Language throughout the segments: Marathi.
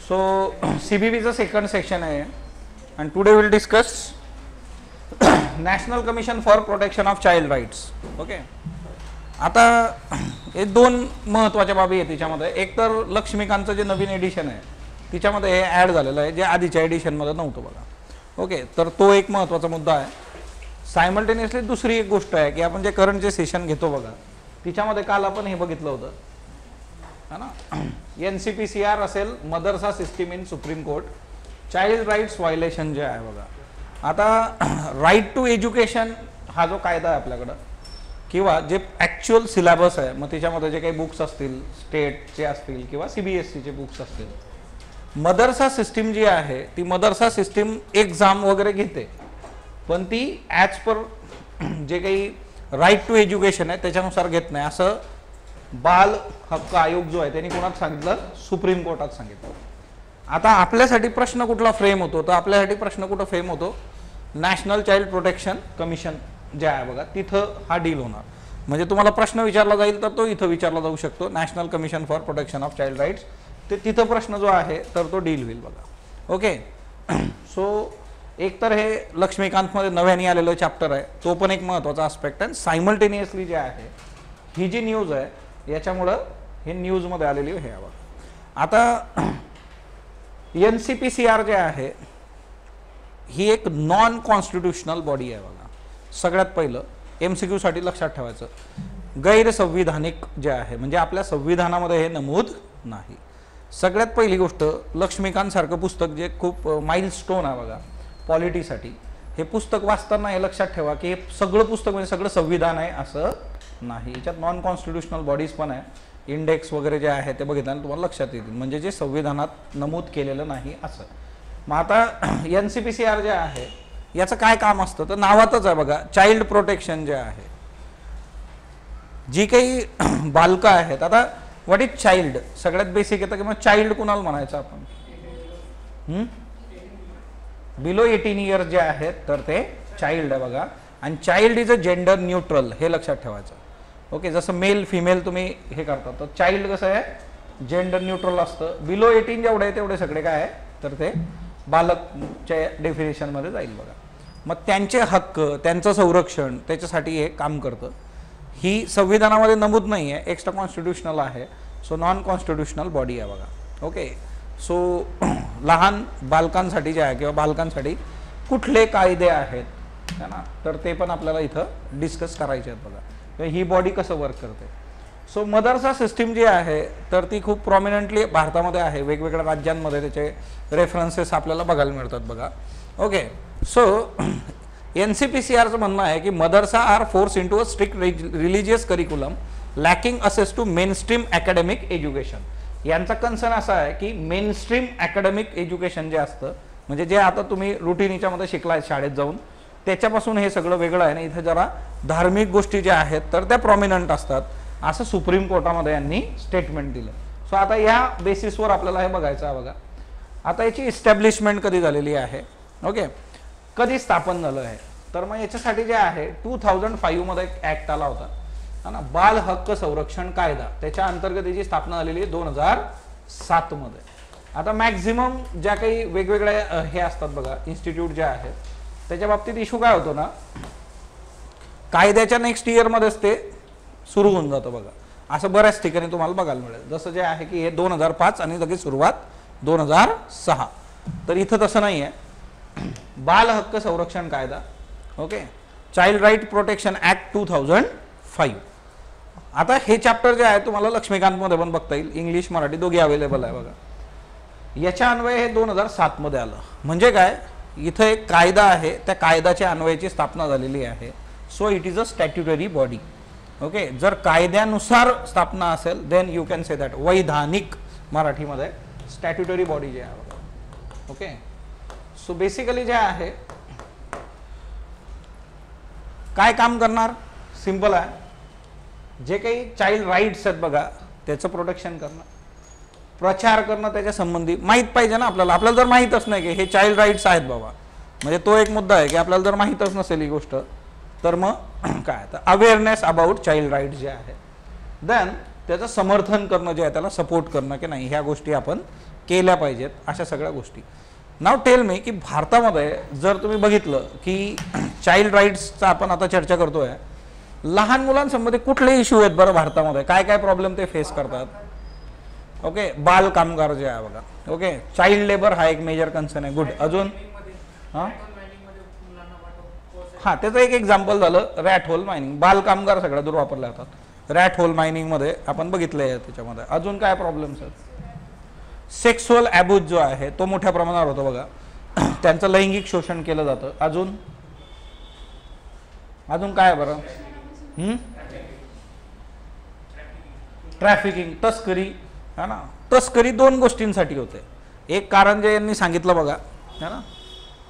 So CBBचं सेकंड सेक्शन आहे and today we'll discuss National Commission for Protection of Child Rights. Okay, आता हे दोन महत्त्वाच्या बाबी आहेत त्याच्यामध्ये. एक तर लक्ष्मीकांतचं जे नवीन एडिशन आहे तिच्यामध्ये हे ॲड झालेलं आहे जे आधीच्या एडिशनमध्ये नव्हतं बघा. ओके, तर तो एक महत्त्वाचा मुद्दा आहे. सायमल्टेनियसली दुसरी एक गोष्ट आहे की आपण जे करंट जे सेशन घेतो बघा तिच्यामध्ये काल आपण हे बघितलं होतं है ना, NCPCR असेल मदरसा system in supreme court, child rights violation जे आहे बघा. आता राईट टू एज्युकेशन हा जो कायदा आहे आपल्याकडं किंवा जे ॲक्च्युअल सिलेबस आहे मग त्याच्यामध्ये जे काही बुक्स असतील स्टेटचे असतील किंवा CBSEचे बुक्स असतील, मदरसा सिस्टीम जी आहे ती मदरसा सिस्टीम एक्झाम वगैरे घेते पण ती ॲज पर जे काही राईट टू एज्युकेशन आहे त्याच्यानुसार घेत नाही असं बाल हक्क आयोग जो आहे त्यांनी कोणात सांगितलं, सुप्रीम कोर्टात सांगितलं. आता आपल्यासाठी प्रश्न कुठला फ्रेम होतो तर आपल्यासाठी प्रश्न कुठं फ्रेम होतो, नॅशनल चाइल्ड प्रोटेक्शन कमिशन जे आहे बघा तिथं हा डील होणार. म्हणजे तुम्हाला प्रश्न विचारला जाईल तर तो इथं विचारला जाऊ शकतो, national commission for protection of child rights, ते तिथं प्रश्न जो आहे तर तो डील होईल बघा. ओके, सो एक तर हे लक्ष्मीकांतमध्ये नव्याने आलेलं चॅप्टर आहे तो पण एक महत्त्वाचा आस्पेक्ट आहे. सायमल्टेनियसली जे आहे ही जी न्यूज आहे याच्यामुळं हे न्यूजमध्ये आलेली हे बघा. आता NCPCR जे आहे ही एक नॉन कॉन्स्टिट्युशनल बॉडी आहे बघा. सगळ्यात पहिलं MCQ साठी लक्षात ठेवायचं, गैरसंविधानिक जे आहे म्हणजे आपल्या संविधानामध्ये हे नमूद नाही. सगळ्यात पहिली गोष्ट, लक्ष्मीकांत सारखं पुस्तक जे खूप माइलस्टोन आहे बघा पॉलिटीसाठी, हे पुस्तक वाचताना हे लक्षात ठेवा की हे सगळं पुस्तक म्हणजे सगळं संविधान आहे असं नाही. याच्यात नॉन कॉन्स्टिट्युशनल बॉडीज पण आहे, इंडेक्स वगैरे जे आहे ते बघितल्यानं तुम्हाला लक्षात येतील म्हणजे जे संविधानात नमूद केलेलं नाही असं. मग आता NCPCR जे आहे याचं काय काम असतं तर नावातच आहे बघा, चाइल्ड प्रोटेक्शन जे आहे. जी काही बालकं आहेत, आता व्हॉट इज चाइल्ड सगळ्यात बेसिक येतं की मग चाइल्ड कुणाला म्हणायचं आपण, बिलो 18 इयर्स जे आहेत तर ते चाइल्ड आहे बघा. आणि child is a gender neutral हे लक्षात ठेवायचं. ओके, जसं मेल फिमेल तुम्ही हे करता तर चाइल्ड कसं आहे जेंडर न्यूट्रल असतं. बिलो 18 जेवढे आहे तेवढे सगळे काय आहे तर ते बालकच्या डेफिनेशनमध्ये जाईल बघा. मग त्यांचे हक्क त्यांचं संरक्षण त्याच्यासाठी हे काम करतं. ही संविधानामध्ये नमूद नाही आहे, एक्स्ट्रा कॉन्स्टिट्युशनल आहे, सो नॉन कॉन्स्टिट्युशनल बॉडी आहे बघा. ओके, सो लहान बालकांसाठी जे आहे किंवा बालकांसाठी कुठले कायदे आहेत है ना तर ते पण आपल्याला इथं डिस्कस करायचे आहेत बघा. ही बॉडी कसं वर्क करते. सो मदरसा सिस्टीम जी आहे तर ती खूप प्रॉमिनंटली भारतामध्ये आहे, वेगवेगळ्या राज्यांमध्ये त्याचे रेफरन्सेस आपल्याला बघायला मिळतात बघा. ओके, सो NCPCRचं म्हणणं आहे की madrasa are force into a strict religious curriculum lacking access to mainstream academic education. यांचा कन्सर्न असा आहे की मेनस्ट्रीम अकॅडमिक एज्युकेशन जे असतं म्हणजे जे आता तुम्ही रुटीन याच्यामध्ये शिकलाय शाळेत जाऊन त्याच्यापासून हे सगळं वेगळं आहे ना, इथं जरा धार्मिक गोष्टी ज्या आहेत तर त्या प्रॉमिनंट असतात असं सुप्रीम कोर्टामध्ये यांनी स्टेटमेंट दिलं. सो आता या बेसिसवर आपल्याला हे बघायचं आहे बघा. आता याची इस्टॅब्लिशमेंट कधी झालेली आहे, ओके, कधी स्थापन झालं आहे तर मग याच्यासाठी जे आहे 2005 मध्ये एक ॲक्ट आला होता है ना, बाल हक्क संरक्षण कायदा, त्याच्या अंतर्गत याची स्थापना झालेली आहे 2007 मध्ये. आता मॅक्झिमम ज्या काही वेगवेगळ्या हे असतात बघा इन्स्टिट्यूट जे आहेत त्याच्या बाबतीत इश्यू काय होतो ना, कायद्याच्या नेक्स्ट इयरमध्येच ते सुरू होऊन जातं बघा. असं बऱ्याच ठिकाणी तुम्हाला बघायला मिळेल. जसं जे आहे की हे 2005 आणि लगेच सुरुवात 2006. तर इथं तसं नाही आहे. बाल हक्क संरक्षण कायदा, okay, child right protection act 2005. आता हे चॅप्टर जे आहे तुम्हाला लक्ष्मीकांतमध्ये पण बघता येईल, इंग्लिश मराठी दोघी अवेलेबल आहे बघा. याच्या अन्वये हे 2007 मध्ये आलं. म्हणजे काय, इथं एक कायदा आहे त्या कायद्याच्या अन्वयाची स्थापना झालेली आहे. So it is a statutory body. Okay, जर कायद्यानुसार स्थापना असेल then you can say that वैधानिक मराठीमध्ये स्टॅट्युटरी बॉडी जे आहे. ओके, सो बेसिकली जे आहे काय काम करणार, सिंपल आहे, जे काही चाइल्ड राईट्स आहेत बघा त्याचं प्रोटेक्शन करणं, प्रचार करणं, त्याच्या संबंधी माहीत पाहिजे ना आपल्याला. आपल्याला जर माहीतच नाही की हे चाइल्ड राईट्स आहेत बाबा म्हणजे तो एक मुद्दा आहे की आपल्याला जर माहीतच नसेल ही गोष्ट तर मग काय, तर अवेअरनेस अबाउट चाइल्ड राईट्स जे आहे, देन त्याचं समर्थन करणं जे आहे त्याला सपोर्ट करणं की नाही ह्या गोष्टी आपण केल्या पाहिजेत, अशा सगळ्या गोष्टी. नाव टेल मी की भारतामध्ये जर तुम्ही बघितलं की चाइल्ड राईट्सचा आपण आता चर्चा करतोय, लहान मुलांसंबंधी कुठले इश्यू आहेत बरं भारतामध्ये, काय काय प्रॉब्लेम ते फेस करतात. ओके, बाल कामगार जे आहे बघा, ओके, चाइल्ड लेबर हा एक मेजर कन्सर्न आहे. गुड. अजून हां हां त्याचं एक एक्झाम्पल झालं रॅट होल मायनिंग. बाल कामगार सगळ्या दूर वापरले जातात रॅट होल मायनिंगमध्ये, आपण बघितलं आहे त्याच्यामध्ये. अजून काय प्रॉब्लेम्स आहेत. सेक्सुअल ॲब्यूज जो आहे तो मोठ्या प्रमाणावर होतो बघा, त्यांचं लैंगिक शोषण केलं जातं. अजून अजून काय बरं, ट्रॅफिकिंग, तस्करी है ना. तस्करी दोन गोष्टींसाठी होते. एक कारण जे यांनी सांगितलं बघा है ना,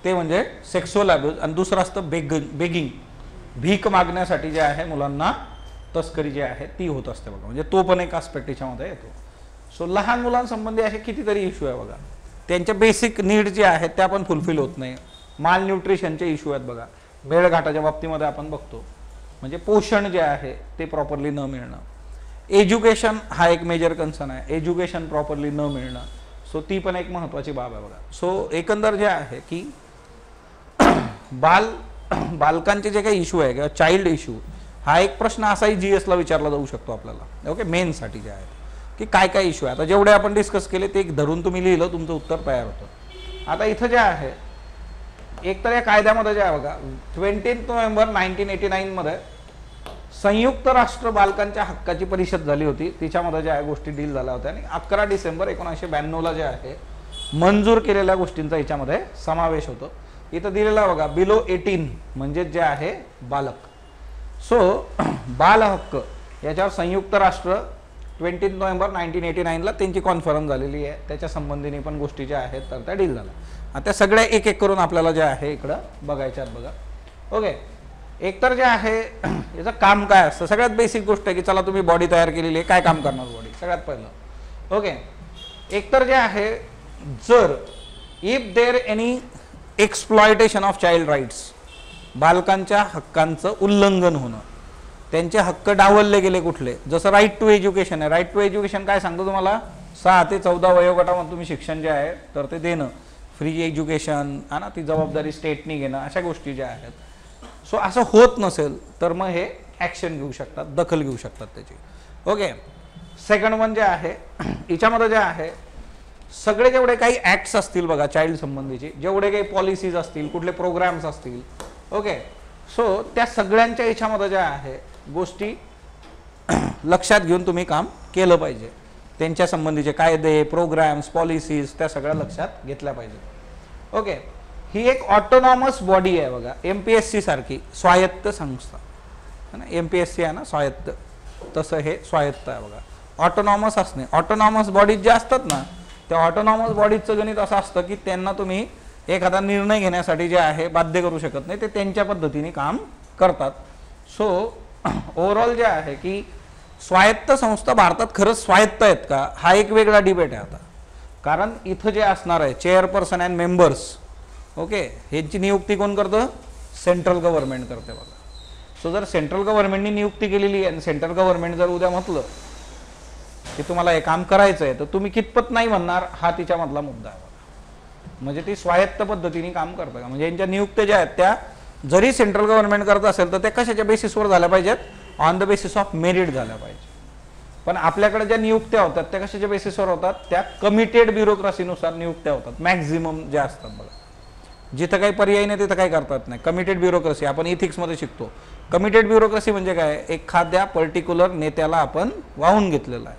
ते म्हणजे सेक्सुअल ॲब्यूज, आणि दुसरं असतं बेगिंग, भीक मागण्यासाठी जे आहे मुलांना तस्करी जी आहे ती होत असते बघा. म्हणजे तो पण एक आस्पेक्ट याच्यामध्ये येतो. सो लहान मुलांसंबंधी असे कितीतरी इश्यू आहे बघा. त्यांच्या बेसिक नीड जे आहेत त्या पण फुलफिल होत नाही. माल न्यूट्रिशनचे इश्यू आहेत बघा, मेळघाटाच्या बाबतीमध्ये आपण बघतो. म्हणजे पोषण जे आहे ते प्रॉपरली न मिळणं. एज्युकेशन हा एक मेजर कन्सर्न आहे, एज्युकेशन प्रॉपरली न मिळणं. सो ती पण एक महत्त्वाची बाब आहे बघा. सो एकंदर जे आहे की बालकांचे जे काही इश्यू आहे किंवा चाइल्ड इश्यू, हा एक प्रश्न असाही GS ला विचारला जाऊ शकतो आपल्याला. ओके, मेनसाठी जे आहे की काय काय इश्यू आहे. आता जेवढे आपण डिस्कस केले ते एक धरून तुम्ही लिहिलं, तुमचं उत्तर तयार होतं. आता इथं जे आहे एक तर या कायद्यामध्ये जे आहे बघा, 20 नोव्हेंबर 1989 मध्ये संयुक्त राष्ट्र बालकांच्या हक्काची परिषद झाली होती. तिच्यामध्ये ज्या गोष्टी डील झाल्या होत्या, आणि 11 डिसेंबर 1992 जे आहे मंजूर केलेल्या गोष्टींचा याच्यामध्ये समावेश होतो. इथं दिलेला बघा, बिलो 18 म्हणजे जे आहे बालक. सो बाल हक्क याच्यावर संयुक्त राष्ट्र 20 नोव्हेंबर 1989 ला त्यांची कॉन्फरन्स झालेली आहे. त्याच्या संबंधीने पण गोष्टी ज्या आहेत तर त्या डील झाल्या. आता सगळ्या एक एक करून आपल्याला जे आहे इकडं बघायच्यात बघा. ओके, एकतर जे आहे याचं काम काय असतं. सगळ्यात बेसिक गोष्ट आहे की चला तुम्ही बॉडी तयार केलेली आहे, काय काम करणार बॉडी सगळ्यात पहिलं. ओके, एकतर जे आहे जर if there any exploitation of child rights, बालकांच्या हक्कांचं उल्लंघन होणं, त्यांचे हक्क डावलले गेले कुठले, जसं राईट टू एज्युकेशन आहे. राईट टू एज्युकेशन काय सांगतो तुम्हाला, 6 ते 14 वयोगटामध्ये तुम्ही शिक्षण जे आहे तर ते देणं, फ्री एज्युकेशन आहे ना, ती जबाबदारी स्टेटनी घेणं, अशा गोष्टी ज्या आहेत. सो असं होत नसेल तर मग हे ॲक्शन घेऊ शकतात, दखल घेऊ शकतात त्याची. ओके, सेकंड वन जे आहे याच्यामध्ये जे आहे सगळे जेवढे काही ॲक्ट्स असतील बघा चाइल्ड संबंधीचे, जेवढे काही पॉलिसीज असतील, कुठले प्रोग्राम्स असतील, ओके, सो त्या सगळ्यांच्या याच्यामध्ये ज्या आहे गोष्टी लक्षात घेऊन तुम्ही काम केलं पाहिजे. त्यांच्या संबंधीचे कायदे, प्रोग्राम्स, पॉलिसीज त्या सगळ्या लक्षात घेतल्या पाहिजे. ओके, ही एक ऑटोनॉमस बॉडी आहे बघा, MPSC सारखी स्वायत्त संस्था है ना. MPSC आहे ना स्वायत्त, तसं हे स्वायत्त आहे बघा. ऑटोनॉमस असणे, ऑटोनॉमस बॉडीज ज्या असतात ना त्या ऑटोनॉमस बॉडीजचं गणित असं असतं की त्यांना तुम्ही एखादा निर्णय घेण्यासाठी जे आहे बाध्य करू शकत नाही, ते त्यांच्या पद्धतीने काम करतात. सो ओव्हरऑल जे आहे की स्वायत्त संस्था भारतात खरंच स्वायत्त आहेत का, हा एक वेगळा डिबेट आहे आता. कारण इथं जे असणार आहे चेअरपर्सन अँड मेंबर्स, ओके, ह्यांची नियुक्ती कोण करतं, सेंट्रल गव्हर्नमेंट करते बघा. सो जर सेंट्रल गव्हर्नमेंटनी नियुक्ती केलेली आहे आणि सेंट्रल गव्हर्नमेंट जर उद्या म्हटलं की तुम्हाला हे काम करायचं आहे तर तुम्ही कितपत नाही म्हणणार, हा तिच्यामधला मुद्दा आहे बघा. म्हणजे ती स्वायत्त पद्धतीने काम करतं का, म्हणजे यांच्या नियुक्त्या ज्या आहेत त्या जरी सेंट्रल गव्हर्नमेंट करत असेल तर त्या कशाच्या बेसिसवर झाल्या पाहिजेत, on the basis of merit झाल्या पाहिजे. पण आपल्याकडे ज्या नियुक्त्या होतात त्या कशाच्या बेसिसवर होतात, त्या कमिटेड ब्युरोक्रेसीनुसार नियुक्त्या होतात मॅक्झिमम ज्या असतात बघा. जिथं काही पर्याय नाही तिथं काही करतात नाही. कमिटेड ब्युरोक्रेसी आपण इथिक्समध्ये शिकतो. कमिटेड ब्युरोक्रेसी म्हणजे काय, एखाद्या पर्टिक्युलर नेत्याला आपण वाहून घेतलेलं आहे,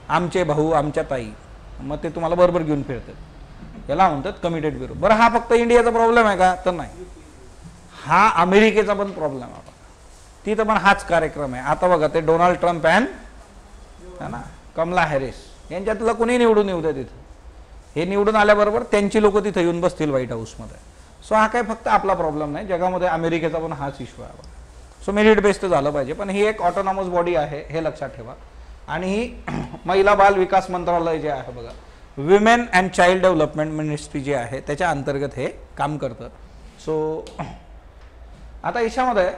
आमचे भाऊ, आमच्या ताई, मग ते तुम्हाला बरोबर घेऊन फिरतात, याला म्हणतात कमिटेड ब्युरो. बरं, हा फक्त इंडियाचा प्रॉब्लेम आहे का, तर नाही, हा अमेरिकेचा पण प्रॉब्लेम आहे. तिथं पण हाच कार्यक्रम आहे. आता बघा ते डोनाल्ड ट्रम्प अँड है ना कमला हॅरिस यांच्यातलं कोणी निवडून येऊ द्या तिथं, हे निवडून आल्याबरोबर त्यांची लोक तिथं येऊन बसतील व्हाईट हाऊसमध्ये. सो हा काय फक्त आपला प्रॉब्लेम नाही, जगामध्ये अमेरिकेचा पण हाच इश्यू आहे. सो मेरिट बेस्ड झालं पाहिजे. पण ही एक ऑटोनॉमस बॉडी आहे हे लक्षात ठेवा. आणि ही महिला बाल विकास मंत्रालय जे आहे बघा, women and child development ministry जी आहे त्याच्या अंतर्गत हे काम करतं. सो आता याच्यामध्ये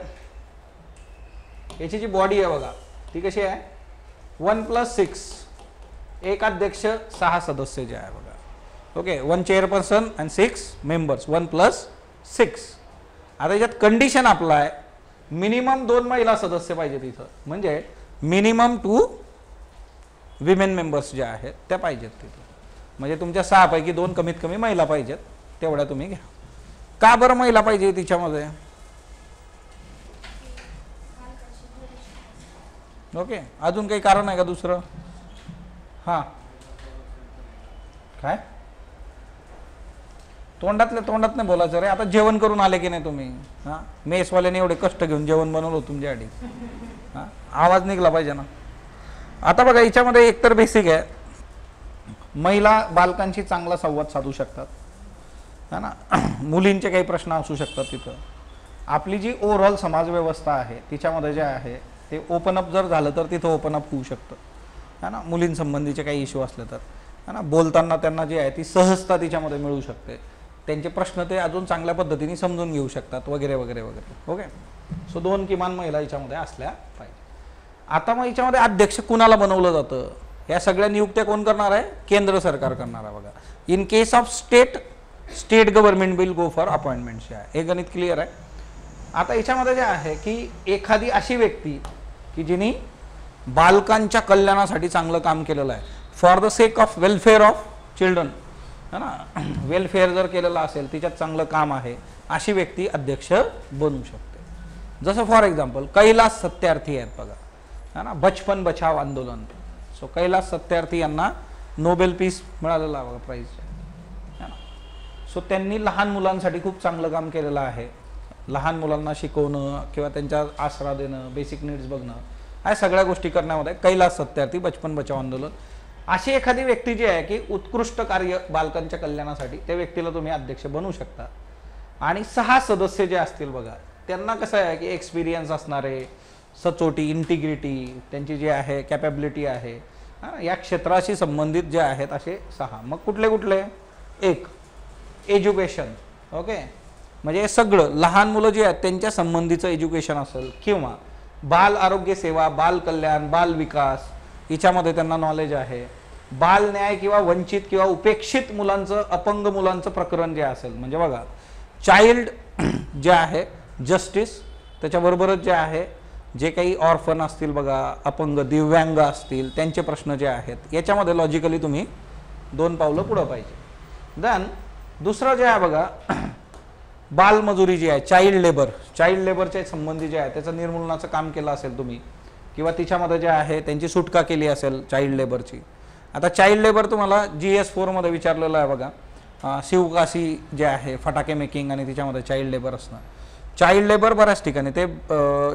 याची जी बॉडी आहे बघा ती कशी आहे, 1+6 एक अध्यक्ष 6 सदस्य जे आहे बघा. Okay, 1 chairperson and 6 members, 1 + 6. आता याच्यात कंडिशन आपला आहे मिनिमम 2 महिला सदस्य पाहिजे तिथं, म्हणजे मिनिमम 2 विमेन मेंबर्स ज्या आहेत त्या पाहिजेत तिथं. म्हणजे तुमच्या 6 पैकी 2 कमीत कमी महिला पाहिजेत, तेवढ्या तुम्ही घ्या. का बरं महिला पाहिजे तिच्यामध्ये? ओके, अजून काही कारण आहे का दुसरं? हां, काय तोंडात नाही बोलायचं रे. आता जेवण करून आले की नाही तुम्ही? हां, मेसवाल्याने एवढे कष्ट घेऊन जेवण बनवलं तुमच्यासाठी. हां, आवाज निघला पाहिजे ना. आता बघा याच्यामध्ये एकतर बेसिक आहे, महिला बालकांशी चांगला संवाद साधू शकतात, है ना. मुलींचे काही प्रश्न असू शकतात तिथं. आपली जी ओव्हरऑल समाज व्यवस्था आहे तिच्यामध्ये जे आहे ते ओपन अप जर झालं तर तिथं ओपन अप होऊ शकतं, है ना. मुलींसंबंधीचे काही इश्यू असले तर, है ना, बोलताना त्यांना जी आहे ती सहजता तिच्यामध्ये मिळू शकते. त्यांचे प्रश्न ते अजून चांगल्या पद्धतीने समजून घेऊ शकतात वगैरे वगैरे वगैरे. ओके, सो 2 किमान महिला याच्यामध्ये असल्या पाहिजे. आता मग याच्यामध्ये अध्यक्ष कुणाला बनवलं जातं? या सगळ्या नियुक्त्या कोण करणार आहे? केंद्र सरकार करणार आहे बघा. In case of state government will go for appointments. हे गणित क्लिअर आहे. आता याच्यामध्ये जे आहे की एखादी अशी व्यक्ती की जिने बालकांच्या कल्याणासाठी चांगलं काम केलेलं आहे, for the sake of welfare of children, है ना, वेलफेअर जर केलेलं असेल, तिच्यात चांगलं काम आहे, अशी व्यक्ती अध्यक्ष बनू शकते. जसं फॉर एक्झाम्पल कैलास सत्यार्थी आहेत बघा, है ना, बचपन बचाव आंदोलन. सो कैलास सत्यार्थी यांना नोबेल पीस मिळालेला आहे बघा, प्राईज, है ना. सो त्यांनी लहान मुलांसाठी खूप चांगलं काम केलेलं आहे. लहान मुलांना शिकवणं किंवा त्यांच्या आसरा देणं, बेसिक नीड्स बघणं, ह्या सगळ्या गोष्टी करण्यामध्ये कैलास सत्यार्थी, बचपन बचाव आंदोलन. अशी एखादी व्यक्ती जी आहे की उत्कृष्ट कार्य बालकांच्या कल्याणासाठी, त्या व्यक्तीला तुम्ही अध्यक्ष बनवू शकता. आणि 6 सदस्य जे असतील बघा, त्यांना कसं आहे की एक्सपिरियन्स असणारे, सचोटी, इंटिग्रिटी, त्यांची जी आहे कॅपॅबिलिटी आहे, या क्षेत्राशी संबंधित जे आहेत असे 6. मग कुठले कुठले? एक, एज्युकेशन. ओके, म्हणजे सगळं लहान मुलं जे आहेत त्यांच्या संबंधीचं एज्युकेशन असेल, किंवा बाल आरोग्य सेवा, बाल कल्याण, बाल विकास, हिच्यामध्ये त्यांना नॉलेज आहे. बाल न्याय किंवा वंचित किंवा उपेक्षित मुलांचं, अपंग मुलांचं प्रकरण जे असेल, म्हणजे बघा चाइल्ड जे आहे जस्टिस, त्याच्याबरोबरच जे आहे जे काही ऑर्फन असतील बघा, अपंग, दिव्यांग असतील, त्यांचे प्रश्न जे आहेत, याच्यामध्ये लॉजिकली तुम्ही 2 पावलं पुढं पाहिजे. देन दुसरं जे आहे बघा बालमजुरी जी आहे, चाइल्ड लेबरच्या संबंधी जे आहे त्याचं निर्मूलनाचं काम केलं असेल तुम्ही, किंवा तिच्यामध्ये जे आहे त्यांची सुटका केली असेल चाइल्ड लेबरची. आता चाइल्ड लेबर तुम्हाला GS4 मध्ये विचारलेलं आहे बघा. शिवकाशी जे आहे फटाके मेकिंग आणि तिच्यामध्ये चाइल्ड लेबर असणं. चाइल्ड लेबर बऱ्याच ठिकाणी ते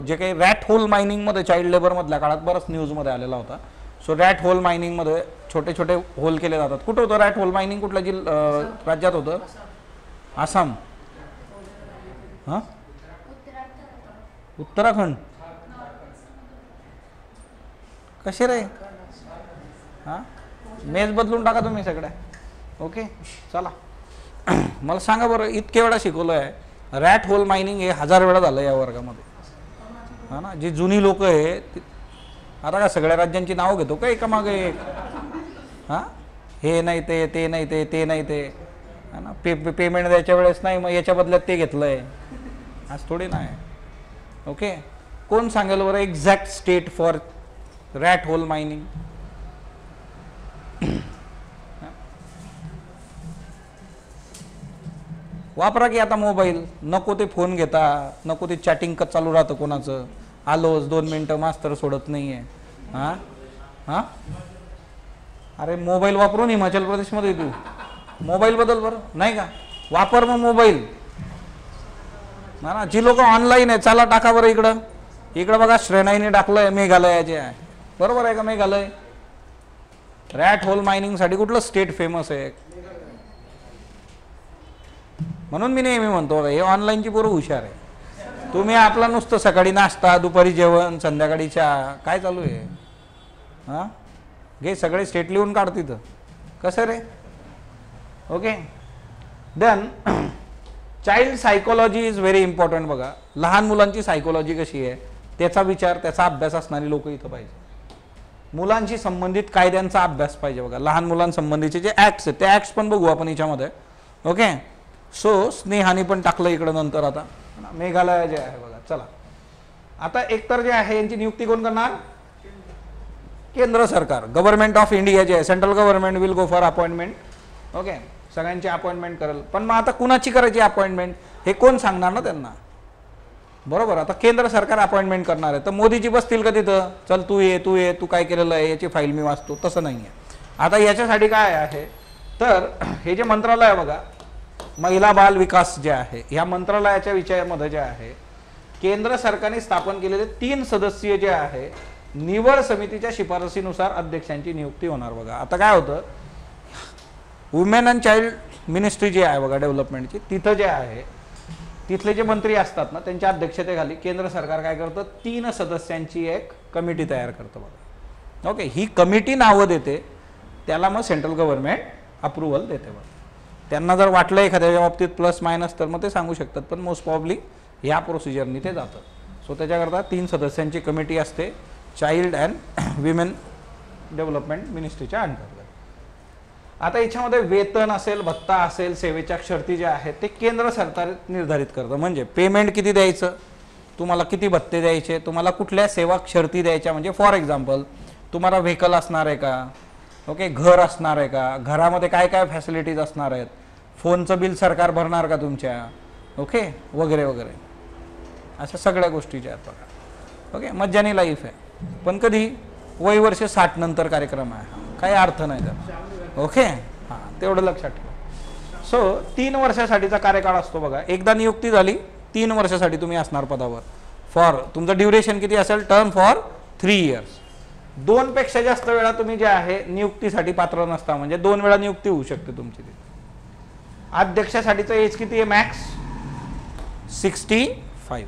जे काही रॅट होल मायनिंगमध्ये चाइल्ड लेबर मधल्या काळात बराच न्यूजमध्ये आलेला होता. सो रॅट होल मायनिंगमध्ये छोटे छोटे होल केले जातात. कुठं होतं रॅट होल मायनिंग? कुठल्या राज्यात होतं? आसाम, हां, उत्तराखंड. कसे रे? हां, मेज बदलून टाका तुम्ही सगळ्या. ओके, चला मला सांगा बरं, इतके वेळा शिकवलं आहे, रॅट होल मायनिंग हे 1000 वेळा झालं या वर्गामध्ये, हा ना. जी जुनी लोक आहे, आता का सगळ्या राज्यांची नावं घेतो का एका मागे एक? हां, हे नाही ते नाही ते नाही ते, हा ना. पेमेंट द्यायच्या वेळेस नाही, मग याच्या बदल्यात ते घेतलंय, आज थोडी नाही. ओके, कोण सांगेल बरं exact state for rat hole mining? वापरा की आता मोबाईल, नको ते फोन घेता, नको ते चॅटिंग चालू राहतं कोणाचं, आलोच 2 मिनटं मास्तर सोडत नाहीये. हां हां, अरे मोबाईल वापरून हिमाचल प्रदेशमध्ये तू मोबाईल बदल बरं, नाही का? वापर मग मोबाईल, ना. जी लोक ऑनलाईन आहे, चला टाका बरं इकडं. इकडं बघा श्रेणाईने टाकलंय मेघालयाचे आहे, बरोबर आहे का? मेघालय रॅट होल मायनिंगसाठी कुठलं स्टेट फेमस आहे? म्हणून मी नेहमी म्हणतो हे ऑनलाईनची पोरं हुशार आहे. तुम्ही आपला नुसतं सकाळी नाश्ता, दुपारी जेवण, संध्याकाळी चहा, काय चालू आहे? हां, घे सगळे स्टेट लिहून काढ तिथं. कसं रे? Okay, then child psychology is very important. बघा लहान मुलांची सायकोलॉजी कशी आहे त्याचा विचार, त्याचा अभ्यास असणारी लोक इथं पाहिजे. मुलांशी संबंधित कायद्यांचा अभ्यास पाहिजे बघा, लहान मुलांसंबंधीचे जे ऍक्ट्स आहेत ते ऍक्ट्स पण बघू आपण याच्यामध्ये. ओके, सो स्नेहाने पण टाकलं इकडं नंतर. आता मेघालय जे आहे बघा, चला आता एकतर जे आहे यांची नियुक्ती कोण करणार? केंद्र सरकार, गव्हर्नमेंट ऑफ इंडिया जे आहे, central government will go for appointment. Okay, सगळ्यांची अपॉइंटमेंट करेल. पण मग आता कुणाची करायची अपॉइंटमेंट हे कोण सांगणार ना त्यांना, बरोबर. आता केंद्र सरकार अपॉइंटमेंट करणार आहे, तर मोदीजी बसतील का तिथं, चल तू ये तू काय केलेलं आहे याची फाईल मी वाचतो, तसं नाही आहे. आता याच्यासाठी काय आहे, तर हे जे मंत्रालय आहे बघा, महिला बाल विकास जे आहे, ह्या मंत्रालयाच्या विषयामध्ये जे आहे केंद्र सरकारने स्थापन केलेले 3 सदस्यीय जे आहे निवड समितीच्या शिफारसीनुसार अध्यक्षांची नियुक्ती होणार बघा. आता काय होतं, वुमेन अँड चाइल्ड मिनिस्ट्री जी आहे बघा डेव्हलपमेंटची, तिथं जे आहे तिथले जे मंत्री असतात ना त्यांच्या अध्यक्षतेखाली केंद्र सरकार काय करतं, 3 सदस्यांची एक कमिटी तयार करतं बघा. ओके, ही कमिटी नावं देते, त्याला मग सेंट्रल गव्हर्नमेंट अप्रुव्हल देते बघा. त्यांना जर वाटलं एखाद्या बाबतीत प्लस मायनस तर मग ते सांगू शकतात, पण मोस्ट प्रॉब्ली ह्या प्रोसिजरनी ते जातं. सो त्याच्याकरता 3 सदस्यांची कमिटी असते चाइल्ड अँड विमेन डेव्हलपमेंट मिनिस्ट्रीच्या अंतर्गत. आता याच्यामध्ये वेतन असेल, भत्ता असेल, सेवेच्या शर्ती ज्या आहेत ते केंद्र सरकार निर्धारित करतं. म्हणजे पेमेंट किती द्यायचं, तुम्हाला किती भत्ते द्यायचे, तुम्हाला कुठल्या सेवा शर्ती द्यायच्या. म्हणजे फॉर एक्झाम्पल तुम्हाला व्हेकल असणार आहे का, ओके, घर असणार आहे का, घरामध्ये काय काय फॅसिलिटीज असणार आहेत, फोनचं बिल सरकार भरणार का तुमच्या, ओके, वगैरे वगैरे, अशा सगळ्या गोष्टी ज्या आहेत बघा. ओके, मज्जानी लाईफ आहे, पण कधी वय वर्ष 60 नंतर कार्यक्रम आहे, काही अर्थ नाही त्याला. ओके, हां, तेवढं लक्षात ठेवा. सो 3 वर्षासाठीचा कार्यकाळ असतो बघा. एकदा नियुक्ती झाली 3 वर्षासाठी तुम्ही असणार पदावर. फॉर तुमचं ड्युरेशन किती असेल, टर्म फॉर 3 इयर्स. 2 पेक्षा जास्त वेळा तुम्ही जे आहे नियुक्तीसाठी पात्र नसता, म्हणजे 2 वेळा नियुक्ती होऊ शकते तुमची. अध्यक्षासाठीचं एज किती आहे, मॅक्स 65.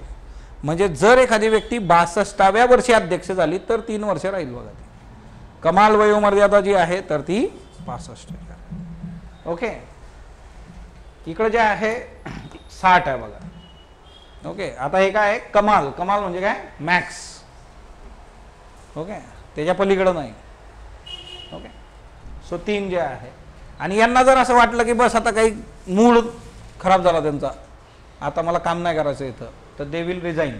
म्हणजे जर एखादी व्यक्ती 62व्या वर्षी अध्यक्ष झाली तर 3 वर्ष राहील बघा ती. कमाल वयोमर्यादा जी आहे तर ती 65 आहे. ओके, इकडे जे आहे 60 आहे बघा. ओके, आता हे काय आहे, कमाल. कमाल म्हणजे काय, मॅक्स. ओके, त्याच्या पलीकडे नाही. ओके, सो 3 जे आहे. आणि यांना जर असं वाटलं की बस आता काही मूड खराब झाला त्यांचा, आता मला काम नाही करायचं इथं, तर दे विल रिझाईन.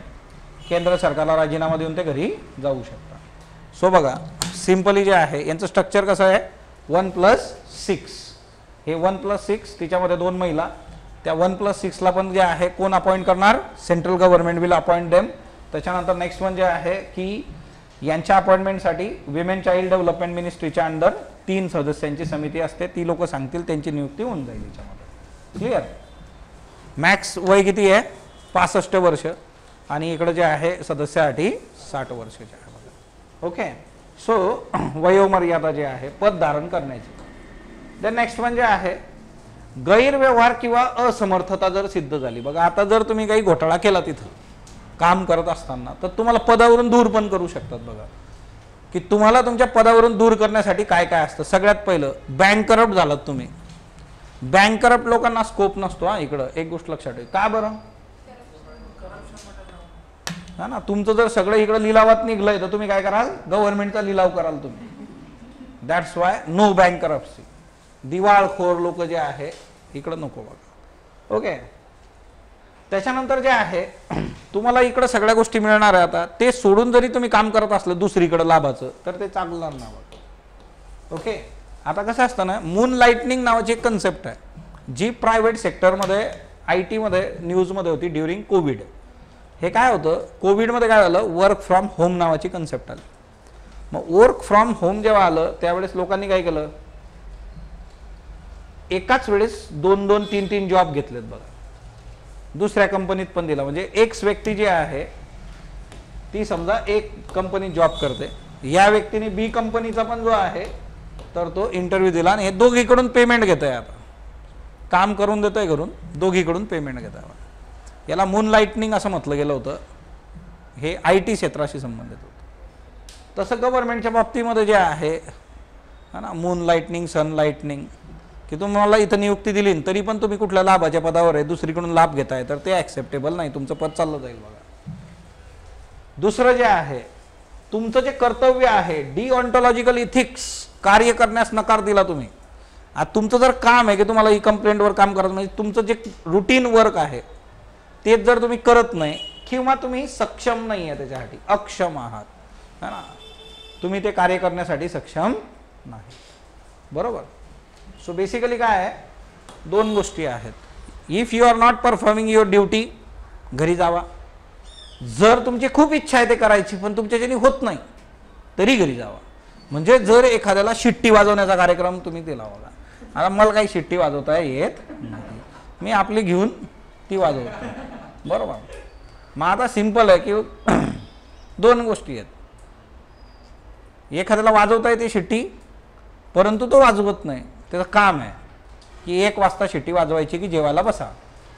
केंद्र सरकारला राजीनामा देऊन ते घरी जाऊ शकतात. सो बघा सिंपली जे आहे यांचं स्ट्रक्चर कसं आहे, 1+6. हे 1+6, तिच्यामध्ये 2 महिला, त्या 1+6ला पण जे आहे कोण अपॉइंट करणार, central government will appoint them. त्याच्यानंतर नेक्स्ट वन जे आहे की यांच्या अपॉइंटमेंटसाठी विमेन चाइल्ड डेव्हलपमेंट मिनिस्ट्रीच्या अंडर 3 सदस्यांची समिती असते, ती लोक सांगतील, त्यांची नियुक्ती होऊन जाईल याच्यामध्ये. क्लिअर. मॅक्स वय किती आहे, 65 वर्ष. आणि इकडे जे आहे सदस्यासाठी 60 वर्षाचे आहे बघा. ओके, सो वयोमर्यादा जे आहे पद धारण करण्याची. देन नेक्स्ट वन जे आहे गैरव्यवहार किंवा असमर्थता जर सिद्ध झाली बघा. आता जर तुम्ही काही घोटाळा केला तिथं काम करत असताना तर तुम्हाला पदावरून दूर पण करू शकतात बघा. की तुम्हाला तुमच्या पदावरून दूर करण्यासाठी काय काय असतं. सगळ्यात पहिलं बँक करप्ट झालात तुम्ही. बँक करप्ट लोकांना स्कोप नसतो. हा, इकडं एक गोष्ट लक्षात ठेवा. का बरं, हा ना, तुमचं जर सगळं इकडं लिलावात निघलंय तर तुम्ही काय कराल, गव्हर्नमेंटचा लिलाव कराल तुम्ही. That's why no bank करप्सी. दिवाळखोर लोक जे आहे इकडं नको बघा. ओके, त्याच्यानंतर जे आहे तुम्हाला इकडं सगळ्या गोष्टी मिळणार आहे. आता ते सोडून जरी तुम्ही काम करत असलं दुसरीकडे लाभाचं तर ते चांगलं नाही. ओके, आता कसं असतं ना, मून लाइटनिंग नावाची एक कन्सेप्ट आहे जी प्रायव्हेट सेक्टरमध्ये IT मध्ये न्यूजमध्ये होती ड्युरिंग कोविड. हे काय होतं, कोविडमध्ये काय झालं, वर्क फ्रॉम होम नावाची कन्सेप्ट आली. मग वर्क फ्रॉम होम जेव्हा आलं त्यावेळेस लोकांनी काय केलं, एकाच वेळेस 2-2, 3-3 जॉब घेतलेत बघा. दुसऱ्या कंपनीत पण दिला. म्हणजे एक व्यक्ती जी आहे ती समजा एक कंपनीत जॉब करते, या व्यक्तीने B कंपनीचा पण जो आहे तर तो इंटरव्ह्यू दिला आणि हे दोघीकडून पेमेंट घेत आहे. आता काम करून देतोय घरून, दोघीकडून पेमेंट घेत आहे. याला मून लाइटनिंग असं म्हटलं गेलं होतं. हे IT क्षेत्राशी संबंधित होतं. तसं गव्हर्नमेंटच्या बाबतीमध्ये जे आहे ना, मून लाइटनिंग, सन लाइटनिंग, की तुम्हाला इथं नियुक्ती दिली तरी पण तुम्ही कुठल्या लाभाच्या पदावर आहे दुसरीकडून लाभ घेताय तर ते ॲक्सेप्टेबल नाही, तुमचं पद चाललं जाईल बघा. दुसरं जे आहे तुमचं जे कर्तव्य आहे, डिऑन्टॉलॉजिकल इथिक्स कार्य करण्यास नकार दिला तुम्ही. आता तुमचं जर काम आहे की तुम्हाला ई कंप्लेंटवर काम करत, म्हणजे तुमचं जे रुटीन वर्क आहे तेच जर तुम्ही करत नाही किंवा तुम्ही सक्षम नाही आहे त्याच्यासाठी, अक्षम आहात है ना, तुम्ही ते कार्य करण्यासाठी सक्षम नाही. बरोबर. सो बेसिकली काय आहे, दोन गोष्टी आहेत. If you are not performing your duty, घरी जावा. जर तुमची खूप इच्छा आहे ते करायची पण तुमच्याच्याने होत नाही तरी घरी जावा. म्हणजे जर एखाद्याला शिट्टी वाजवण्याचा कार्यक्रम तुम्ही दिला होता, आता मला काही शिट्टी वाजवता येत नाही, मी आपली घेऊन ती वाजवतो. बरोबर. मग आता सिंपल आहे की दोन गोष्टी आहेत. एखाद्याला वाजवता येते शिट्टी परंतु तो वाजवत नाही, त्याचं काम आहे की 1 वाजता शिट्टी वाजवायची की जेवायला बसा,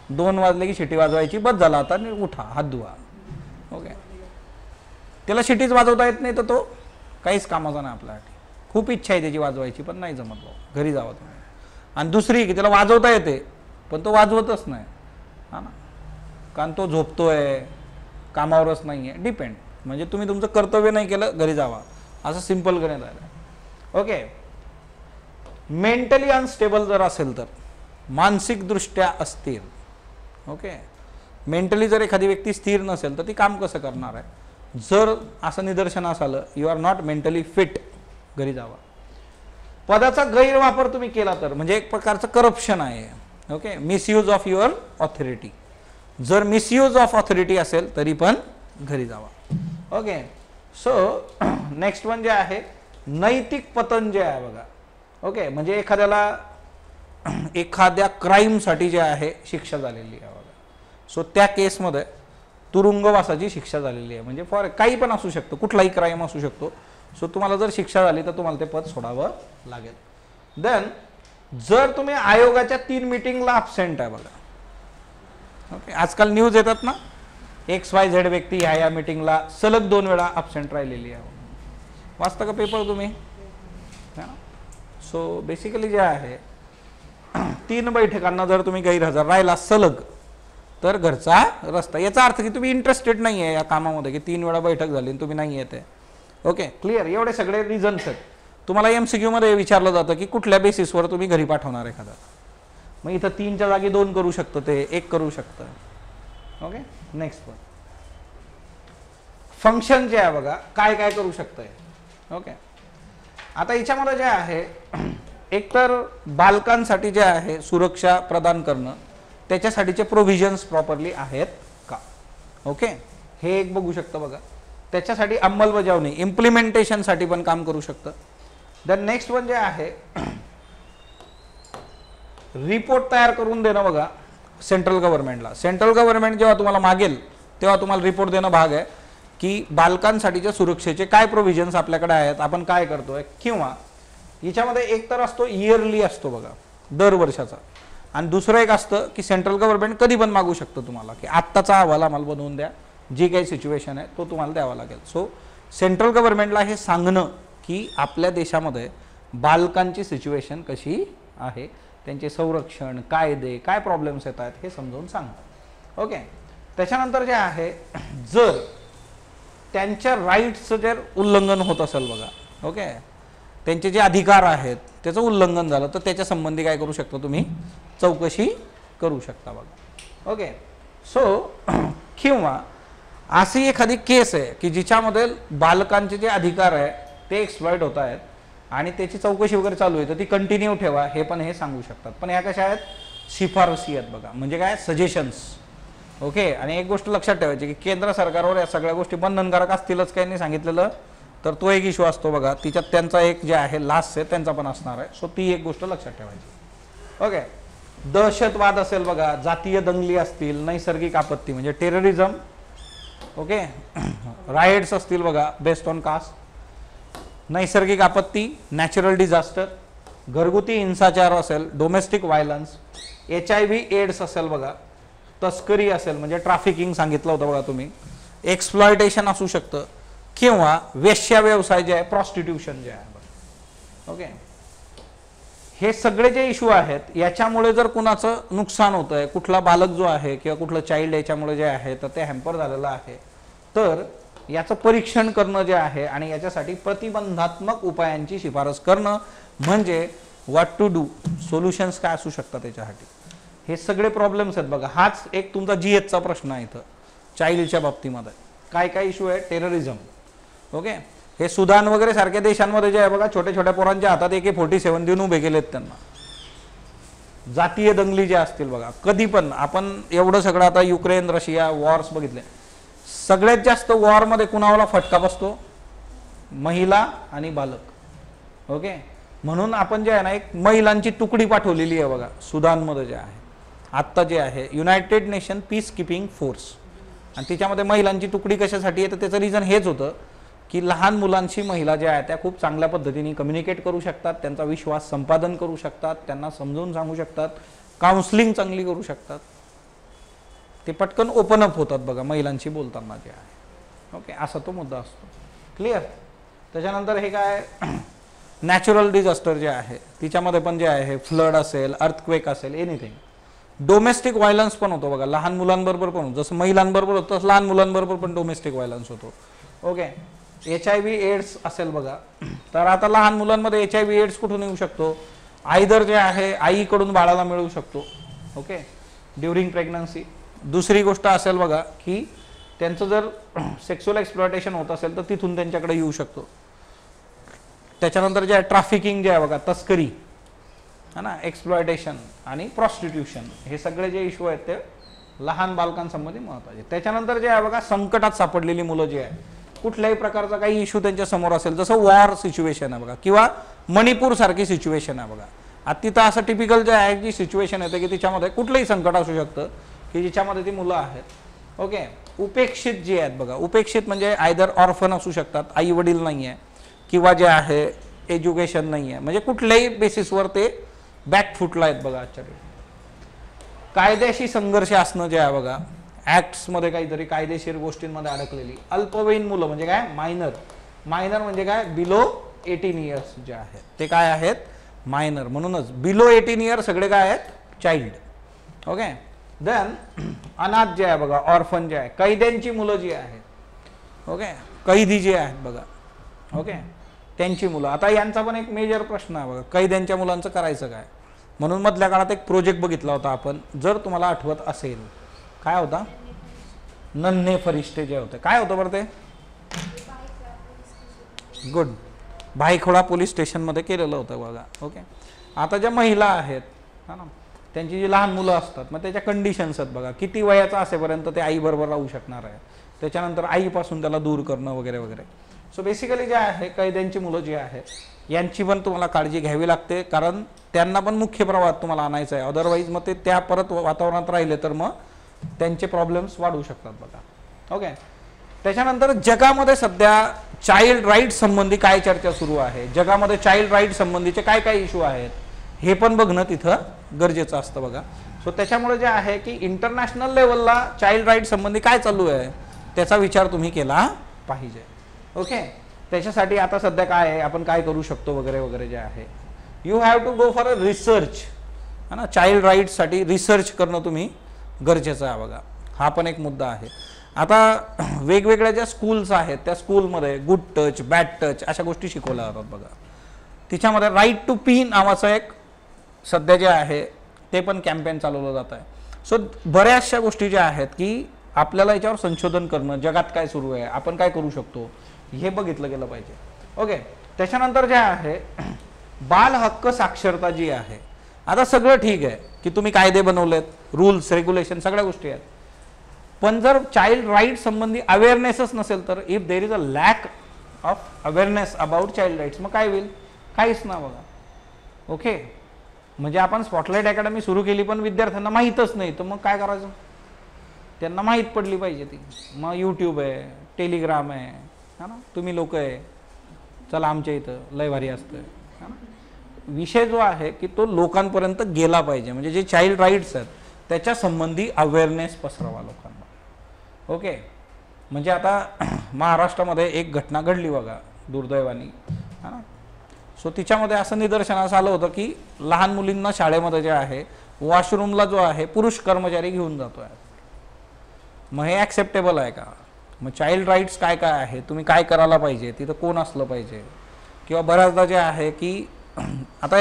2 वाजले की शिट्टी वाजवायची, बस झाला आता उठा हात धुवा. ओके. त्याला शिट्टीच वाजवता येत नाही तर तो काहीच कामाचा नाही आपल्यासाठी. खूप इच्छा आहे त्याची वाजवायची पण नाही जमत, घरी जावं तुम्ही. आणि दुसरी की त्याला वाजवता येते पण तो वाजवतच नाही, हा ना, कारण तो झोपतोय, कामावरच नाही आहे, डिपेंड. म्हणजे तुम्ही तुमचं कर्तव्य नाही केलं, घरी जावा, असं सिंपल करण्यात आलं. ओके. मेंटली अनस्टेबल जर असेल तर, मानसिकदृष्ट्या अस्थिर. ओके. मेंटली जर एखादी व्यक्ती स्थिर नसेल तर ती काम कसं करणार आहे. जर असं निदर्शनास आलं you are not mentally fit, घरी जावा. पदाचा गैरवापर तुम्ही केला तर म्हणजे एक प्रकारचं करप्शन आहे. Okay. Misuse of your authority, जर मिसयूज ऑफ ऑथॉरिटी असेल तरी पण घरी जावा. ओके. सो नेक्स्ट वन जे आहे नैतिक पतन जे आहे बघा. ओके. म्हणजे एखाद्या क्राईमसाठी जे आहे शिक्षा झालेली आहे बघा. सो त्या केसमध्ये तुरुंगवासाची शिक्षा झालेली आहे. म्हणजे फॉर काही पण असू शकतं, कुठलाही क्राईम असू शकतो. सो तुम्हाला जर शिक्षा झाली तर तुम्हाला ते पद सोडावं लागेल. देन जर तुम्ही आयोगाच्या 3 मीटिंगला अब्सेंट आहे बघा. ओके. आजकाल न्यूज येतात ना, XYZ व्यक्ती ह्या मीटिंगला सलग 2 वेळा अब्सेंट राहिलेली आहे. वाचता का पेपर तुम्ही. सो बेसिकली जे आहे 3 बैठकांना जर तुम्ही गैरहजर राहिला सलग तर घरचा रस्ता. याचा अर्थ की तुम्ही इंटरेस्टेड नाही आहे या कामामध्ये, की 3 वेळा बैठक झाली आणि तुम्ही नाही येते. ओके. क्लिअर. एवढे सगळे रिझन्स आहेत. तुम्हाला MCQ मध्ये विचारलं जातं की कुठल्या बेसिसवर तुम्ही घरी पाठवणार एखादा. मग इथं 3च्या जागी 2 करू शकतं, ते 1 करू शकतं. ओके. नेक्स्ट वन फंक्शन जे आहे बघा, काय काय करू शकतंय. ओके. आता याच्यामध्ये जे आहे एकतर बालकांसाठी जे आहे सुरक्षा प्रदान करणं, त्याच्यासाठीचे प्रोव्हिजन्स प्रॉपरली आहेत का. ओके. हे एक बघू शकतं बघा. त्याच्यासाठी अंमलबजावणी इम्प्लिमेंटेशनसाठी पण काम करू शकतं. देन नेक्स्ट वन जे आहे रिपोर्ट तयार करून देणं बघा सेंट्रल गव्हर्नमेंटला. सेंट्रल गव्हर्नमेंट जेव्हा तुम्हाला मागेल तेव्हा तुम्हाला रिपोर्ट देणं भाग आहे की बालकांसाठीच्या सुरक्षेचे काय प्रोव्हिजन्स आपल्याकडे आहेत, आपण काय करतोय. किंवा याच्यामध्ये एक तर असतो इयरली असतो बघा, दर वर्षाचा, आणि दुसरं एक असतं की सेंट्रल गव्हर्नमेंट कधी पण मागू शकतं तुम्हाला की आत्ताचा अहवाल आम्हाला बनवून द्या, जी काही सिच्युएशन आहे तो तुम्हाला द्यावा लागेल. सो सेंट्रल गव्हर्नमेंटला हे सांगणं की आपल्या देशामध्ये बालकांची सिच्युएशन कशी आहे, त्यांचे संरक्षण, कायदे, काय प्रॉब्लेम्स येत आहेत हे समजावून सांगतात. ओके. त्याच्यानंतर जे आहे जर त्यांच्या राईट्सचं जर उल्लंघन होत असेल बघा, ओके, त्यांचे जे अधिकार आहेत त्याचं उल्लंघन झालं तर त्याच्या संबंधी काय करू शकता तुम्ही, चौकशी करू शकता बघा. ओके. सो किंवा अशी एखादी केस आहे की जिच्यामध्ये बालकांचे जे अधिकार आहे ते एक्सप्लॉइट होत आहेत आणि त्याची चौकशी वगैरे चालू आहे तर ती कंटिन्यू ठेवा, हे पण हे सांगू शकतात. पण ह्या कशा आहेत, शिफारसी आहेत बघा, म्हणजे काय सजेशन्स. ओके. आणि एक गोष्ट लक्षात ठेवायची की केंद्र सरकारवर या सगळ्या गोष्टी बंधनकारक असतीलच काही नाही सांगितलेलं तर तो एक इश्यू असतो बघा, तिच्यात त्यांचा एक जे आहे लास्ट आहे त्यांचा पण असणार आहे. सो ती एक गोष्ट लक्षात ठेवायची. ओके. दहशतवाद असेल बघा, जातीय दंगली असतील, नैसर्गिक आपत्ती म्हणजे टेररिझम, ओके, रायट्स असतील बघा बेस्ड ऑन कास्ट, नैसर्गिक आपत्ती, नॅचरल डिझास्टर, घरगुती हिंसाचार असेल, डोमेस्टिक व्हायलन्स, HIV एड्स असेल बघा, तस्करी असेल म्हणजे ट्रॅफिकिंग सांगितलं होतं बघा तुम्ही, एक्सप्लॉयटेशन असू शकतं, किंवा वेश्या व्यवसाय जे आहे, प्रॉस्टिट्यूशन जे आहे. ओके. हे सगळे जे इश्यू आहेत याच्यामुळे जर कुणाचं नुकसान होतं आहे, कुठला बालक जो आहे किंवा कुठलं चाइल्ड याच्यामुळे जे आहे तर ते हॅम्पर झालेलं आहे, तर याचं परीक्षण करणं जे आहे आणि याच्यासाठी प्रतिबंधात्मक उपायांची शिफारस करणं म्हणजे व्हॉट टू डू, सोल्युशन्स काय असू शकतात त्याच्यासाठी. हे सगळे प्रॉब्लेम्स आहेत बघा. हाच एक तुमचा GHचा प्रश्न आहे इथं चाइल्डच्या बाबतीमध्ये. काय काय इश्यू आहे, टेररिझम. ओके, हे सुदान वगैरे सारख्या देशांमध्ये जे आहे बघा, छोट्या छोट्या पोरांच्या हातात AK-47 देऊन उभे केलेत त्यांना. जातीय दंगली ज्या असतील बघा, कधी पण आपण एवढं सगळं आता युक्रेन रशिया वॉर्स बघितले, सगळ्यात जास्त वॉरमध्ये कुणाला फटका बसतो, महिला आणि बालक. ओके, म्हणून आपण जे आहे ना एक महिलांची तुकडी पाठवलेली आहे बघा सुदानमध्ये जे आहे आत्ता जे आहे United nation peace keeping force, आणि त्याच्यामध्ये महिलांची तुकडी कशासाठी आहे तर त्याचं रिझन हेच होतं की लहान मुलांशी महिला ज्या आहेत त्या खूप चांगल्या पद्धतीने कम्युनिकेट करू शकतात, त्यांचा विश्वास संपादन करू शकतात, त्यांना समजून सांगू शकतात, काउन्सलिंग चांगली करू शकतात, ते पटकन ओपन अप होतात बघा महिलांशी बोलताना जे आहे. ओके, असा तो मुद्दा असतो. क्लिअर. त्याच्यानंतर हे काय नॅचरल डिझास्टर जे आहे तिच्यामध्ये पण जे आहे फ्लड असेल, अर्थक्वेक असेल, एनिथिंग. डोमेस्टिक व्हायलन्स पण होतो बघा, लहान मुलांबरोबर पण होतो. जसं महिलांबरोबर होतं तसं लहान मुलांबरोबर पण डोमेस्टिक व्हायलन्स होतो. ओके, HIV एड्स असेल बघा, तर आता लहान मुलांमध्ये HIV एड्स कुठून येऊ शकतो, आयदर जे आहे आईकडून बाळाला मिळू शकतो. Okay, during pregnancy. दुसरी गोष्ट असेल बघा की त्यांचं जर सेक्सुअल एक्सप्लॉयटेशन होत असेल तर तिथून त्यांच्याकडे येऊ शकतो. त्याच्यानंतर जे आहे ट्रॅफिकिंग जे आहे बघा, तस्करी है ना, एक्सप्लॉयटेशन आणि प्रॉस्टिट्यूशन, हे सगळे जे इश्यू आहेत ते लहान बालकांसंबंधी महत्त्वाचे. त्याच्यानंतर जे आहे बघा संकटात सापडलेली मुलं जी आहे, कुठल्याही प्रकारचा काही इश्यू त्यांच्या समोर असेल, जसं वॉर सिच्युएशन आहे बघा किंवा मणिपूर सारखी सिच्युएशन आहे बघा. आता तिथं असं टिपिकल जे आहे जी सिच्युएशन येते की तिच्यामध्ये कुठलंही संकट असू शकतं की जिच्यामध्ये ती मुलं आहेत. ओके, उपेक्षित जे आहेत बघा, उपेक्षित म्हणजे आयदर ऑर्फन असू शकतात, आई वडील नाही आहे, किंवा जे आहे एज्युकेशन नाही आहे, म्हणजे कुठल्याही बेसिसवर ते बॅकफुटला आहेत बघा आजच्या डेट. कायद्याशी संघर्ष असणं जे आहे बघा, ॲक्ट्समध्ये काहीतरी कायदेशीर गोष्टींमध्ये अडकलेली अल्पवयीन मुलं म्हणजे काय, मायनर. मायनर म्हणजे काय, बिलो 18 इयर्स जे आहेत ते काय आहेत, मायनर. म्हणूनच बिलो 18 इयर सगळे काय आहेत, चाइल्ड. ओके, देन अनाथ जे आहे बघा, ऑर्फन जे आहे, कैद्यांची मुलं जी आहेत. ओके, कैदी जे आहेत बघा, ओके, त्यांची मुलं. आता यांचा पण एक मेजर प्रश्न आहे बघा, कैद्यांच्या मुलांचं करायचं काय. म्हणून मधल्या काळात एक प्रोजेक्ट बघितला होता आपण, जर तुम्हाला आठवत असेल, काय होता, नन्हे फरिश्ते जे होते, काय होतं बरं ते, गुड, भाईखोडा पोलीस स्टेशनमध्ये केलेलं होतं बघा. ओके, आता ज्या महिला आहेत हा ना, त्यांची जी लहान मुलं असतात, मग त्याच्या कंडिशन्स आहेत बघा, किती वयाचा असेपर्यंत ते आईबरोबर राहू शकणार आहे, त्याच्यानंतर आईपासून त्याला दूर करणं वगैरे वगैरे. सो बेसिकली जे आहे कैद्यांची मुलं जी आहेत यांची पण तुम्हाला काळजी घ्यावी लागते, कारण त्यांना पण मुख्य प्रवाहात तुम्हाला आणायचं आहे. अदरवाईज मग ते त्या परत वातावरणात राहिले तर मग त्यांचे प्रॉब्लेम्स वाढू शकतात बघा. ओके, त्याच्यानंतर जगामध्ये सध्या चाइल्ड राईट संबंधी काय चर्चा सुरू आहे, जगामध्ये चाइल्ड राईट संबंधीचे काय काय इश्यू आहेत हे पण बघणं तिथं गरजेचं असतं बघा. सो त्याच्यामुळे जे आहे की इंटरनॅशनल लेवलला चाइल्ड राईट संबंधी काय चालू आहे त्याचा विचार तुम्ही केला पाहिजे. ओके, त्याच्यासाठी आता सध्या काय आहे, आपण काय करू शकतो वगैरे वगैरे जे आहे, you have to go for a research है ना. चाइल्ड राईट्ससाठी रिसर्च करणं तुम्ही गरजेचं आहे बघा. हा पण एक मुद्दा आहे. आता वेगवेगळ्या ज्या स्कूल्स आहेत त्या स्कूलमध्ये गुड टच, बॅड टच अशा गोष्टी शिकवल्या जातात बघा. तिच्यामध्ये राईट टू पी नावाचं एक सध्या जे आहे ते पण कॅम्पेन चालवलं जात आहे. सो बऱ्याचशा गोष्टी ज्या आहेत की आपल्याला याच्यावर संशोधन करणं, जगात काय सुरू आहे, आपण काय करू शकतो हे बघितलं गेलं पाहिजे. ओके, त्याच्यानंतर जे आहे बाल हक्क साक्षरता जी आहे, आता सगळं ठीक आहे की तुम्ही कायदे बनवलेत, रूल्स रेग्युलेशन सगळ्या गोष्टी आहेत, पण जर चाइल्ड राईट संबंधी अवेअरनेसच नसेल तर if there is a lack of awareness about child rights मग काय होईल, काहीच ना बघा. ओके, म्हणजे आपण स्पॉटलाईट अकॅडमी सुरू केली पण विद्यार्थ्यांना माहीतच नाही, तर मग काय करायचं, त्यांना माहीत पडली पाहिजे ती. मग यूट्यूब आहे, टेलिग्राम आहे हा ना, तुम्ही लोक आहे, चला आमच्या इथं लय भारी असतं हा ना. विषय जो आहे की तो लोकांपर्यंत गेला पाहिजे, म्हणजे जे चाइल्ड राईट्स आहेत त्याच्या संबंधी अवेअरनेस पसरवा लोकांना. ओके, म्हणजे आता महाराष्ट्रामध्ये एक घटना घडली बघा दुर्दैवानी हा ना. सो तिच्यामध्ये असं निदर्शनास आलं होतं की लहान मुलींना शाळेमध्ये जे आहे वॉशरूमला जो आहे पुरुष कर्मचारी घेऊन जातोय. मग हे ॲक्सेप्टेबल आहे का, मग चाइल्ड राईट्स काय काय आहे, तुम्ही काय करायला पाहिजे, तिथं कोण असलं पाहिजे, किंवा बऱ्याचदा जे आहे की आता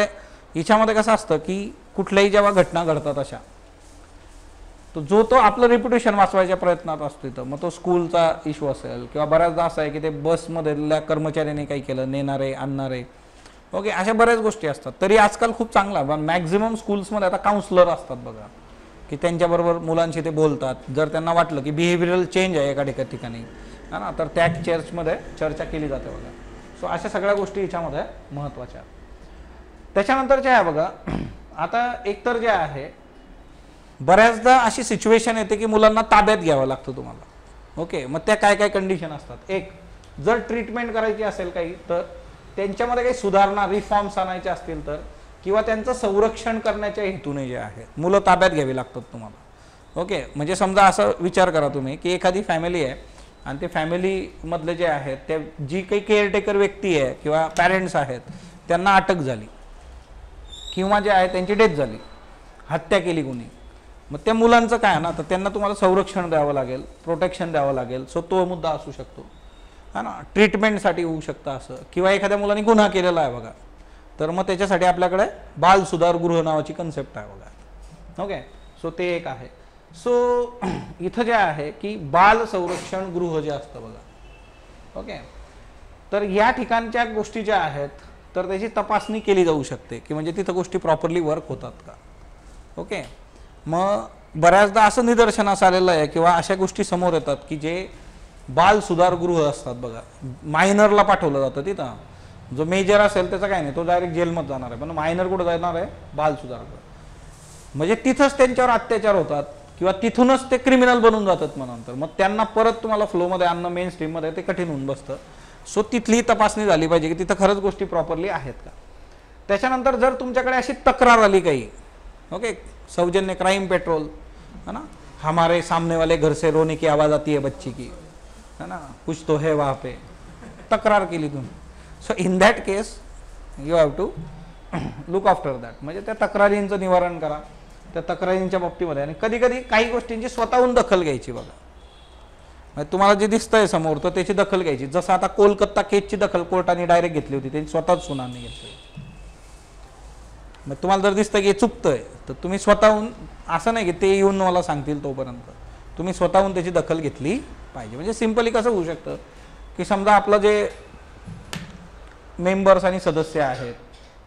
हिच्यामध्ये कसं असतं की कुठल्याही जेव्हा घटना घडतात अशा, तो आपलं रेप्युटेशन वाचवायच्या प्रयत्नात असतो तिथं, मग तो स्कूलचा इश्यू असेल, किंवा बऱ्याचदा असं आहे की ते बसमधल्या कर्मचाऱ्यांनी काही केलं, नेणारे आणणारे, ओके, अशा बऱ्याच गोष्टी असतात. तरी आजकाल खूप चांगला मॅक्झिमम स्कूल्समध्ये आता काउन्सलर असतात बघा, की त्यांच्याबरोबर मुलांशी ते बोलतात. जर त्यांना वाटलं की बिहेवियरल चेंज आहे एका ठिकाणी है ना, तर त्या चर्चमध्ये चर्चा केली जाते बघा. सो अशा सगळ्या गोष्टी याच्यामध्ये महत्त्वाच्या. त्याच्यानंतर जे आहे बघा, आता एकतर जे आहे बऱ्याचदा अशी सिच्युएशन येते की मुलांना ताब्यात घ्यावं लागतं तुम्हाला, ओके. मग त्या काय काय कंडिशन असतात. एक, जर ट्रीटमेंट करायची असेल काही, तर त्यांच्यामध्ये काही सुधारणा रिफॉर्म्स आणायचे असतील तर, किंवा त्यांचं संरक्षण करण्याच्या हेतूने जे आहे मुलं ताब्यात घ्यावी लागतात तुम्हाला, ओके. म्हणजे समजा असं विचार करा तुम्ही की एखादी फॅमिली आहे आणि ते फॅमिलीमधले जे आहेत ते जी काही केअरटेकर व्यक्ती आहे किंवा पॅरेंट्स आहेत त्यांना अटक झाली, किंवा जे आहे त्यांची डेथ झाली, हत्या केली कोणी. मग त्या मुलांचं काय ना, तर त्यांना तुम्हाला संरक्षण द्यावं लागेल, प्रोटेक्शन द्यावं लागेल. सो तो मुद्दा असू शकतो है ना, ट्रीटमेंटसाठी होऊ शकतं असं. किंवा एखाद्या मुलांनी गुन्हा केलेला आहे बघा, तर मग त्याच्यासाठी आपल्याकडे बाल सुधार गृह नावाची कन्सेप्ट आहे बघा, ओके. सो ते एक आहे. सो इथं जे आहे की बाल संरक्षण गृह जे असतं बघा, ओके, तर या ठिकाणच्या गोष्टी ज्या आहेत तर त्याची तपासणी केली जाऊ शकते की म्हणजे तिथं गोष्टी प्रॉपरली वर्क होतात का, ओके. मग बऱ्याचदा असं निदर्शनास आलेलं आहे किंवा अशा गोष्टी समोर येतात की जे बाल सुधार गृह असतात बघा, मायनरला पाठवलं जातं तिथं. जो मेजर असेल त्याचं काय नाही, तो डायरेक्ट जेलमध्ये जाणार आहे, पण मायनर कुठं जाणार आहे, बाल सुधार गृह. म्हणजे तिथंच त्यांच्यावर अत्याचार होतात किंवा तिथूनच ते क्रिमिनल बनून जातात मग नंतर. मग त्यांना परत तुम्हाला फ्लोमध्ये आणणं मेन स्ट्रीममध्ये ते कठीण होऊन बसतं. सो तिथली तपासणी झाली पाहिजे की तिथं खरंच गोष्टी प्रॉपरली आहेत का. त्याच्यानंतर जर तुमच्याकडे अशी तक्रार आली काही, ओके, सौजन्य क्राइम पेट्रोल है ना, हमारे सामने वाले घर से रोने की आवाज़ आती है बच्ची की, है ना, कुछ तो है वहाँ पे, तक्रार केली तुम्ही. So in that case you have to look after that. म्हणजे त्या तक्रारींचं निवारण करा त्या तक्रारींच्या बाबतीमध्ये. आणि कधी कधी काही गोष्टींची स्वतःहून दखल घ्यायची बघा. म्हणजे तुम्हाला जे दिसतंय समोर तर त्याची दखल घ्यायची. जसं आता कोलकाता केसची दखल कोर्टाने डायरेक्ट घेतली होती, त्यांनी स्वतःच सुनावणी घेतली. मग तुम्हाला जर दिसतं की हे चुकतंय तर तुम्ही स्वतःहून, असं नाही की ते येऊन मला सांगतील तोपर्यंत, तुम्ही स्वतःहून त्याची दखल घेतली पाहिजे. म्हणजे सिंपली कसं होऊ शकतं की समजा आपलं जे मेंबर्स आणि सदस्य आहेत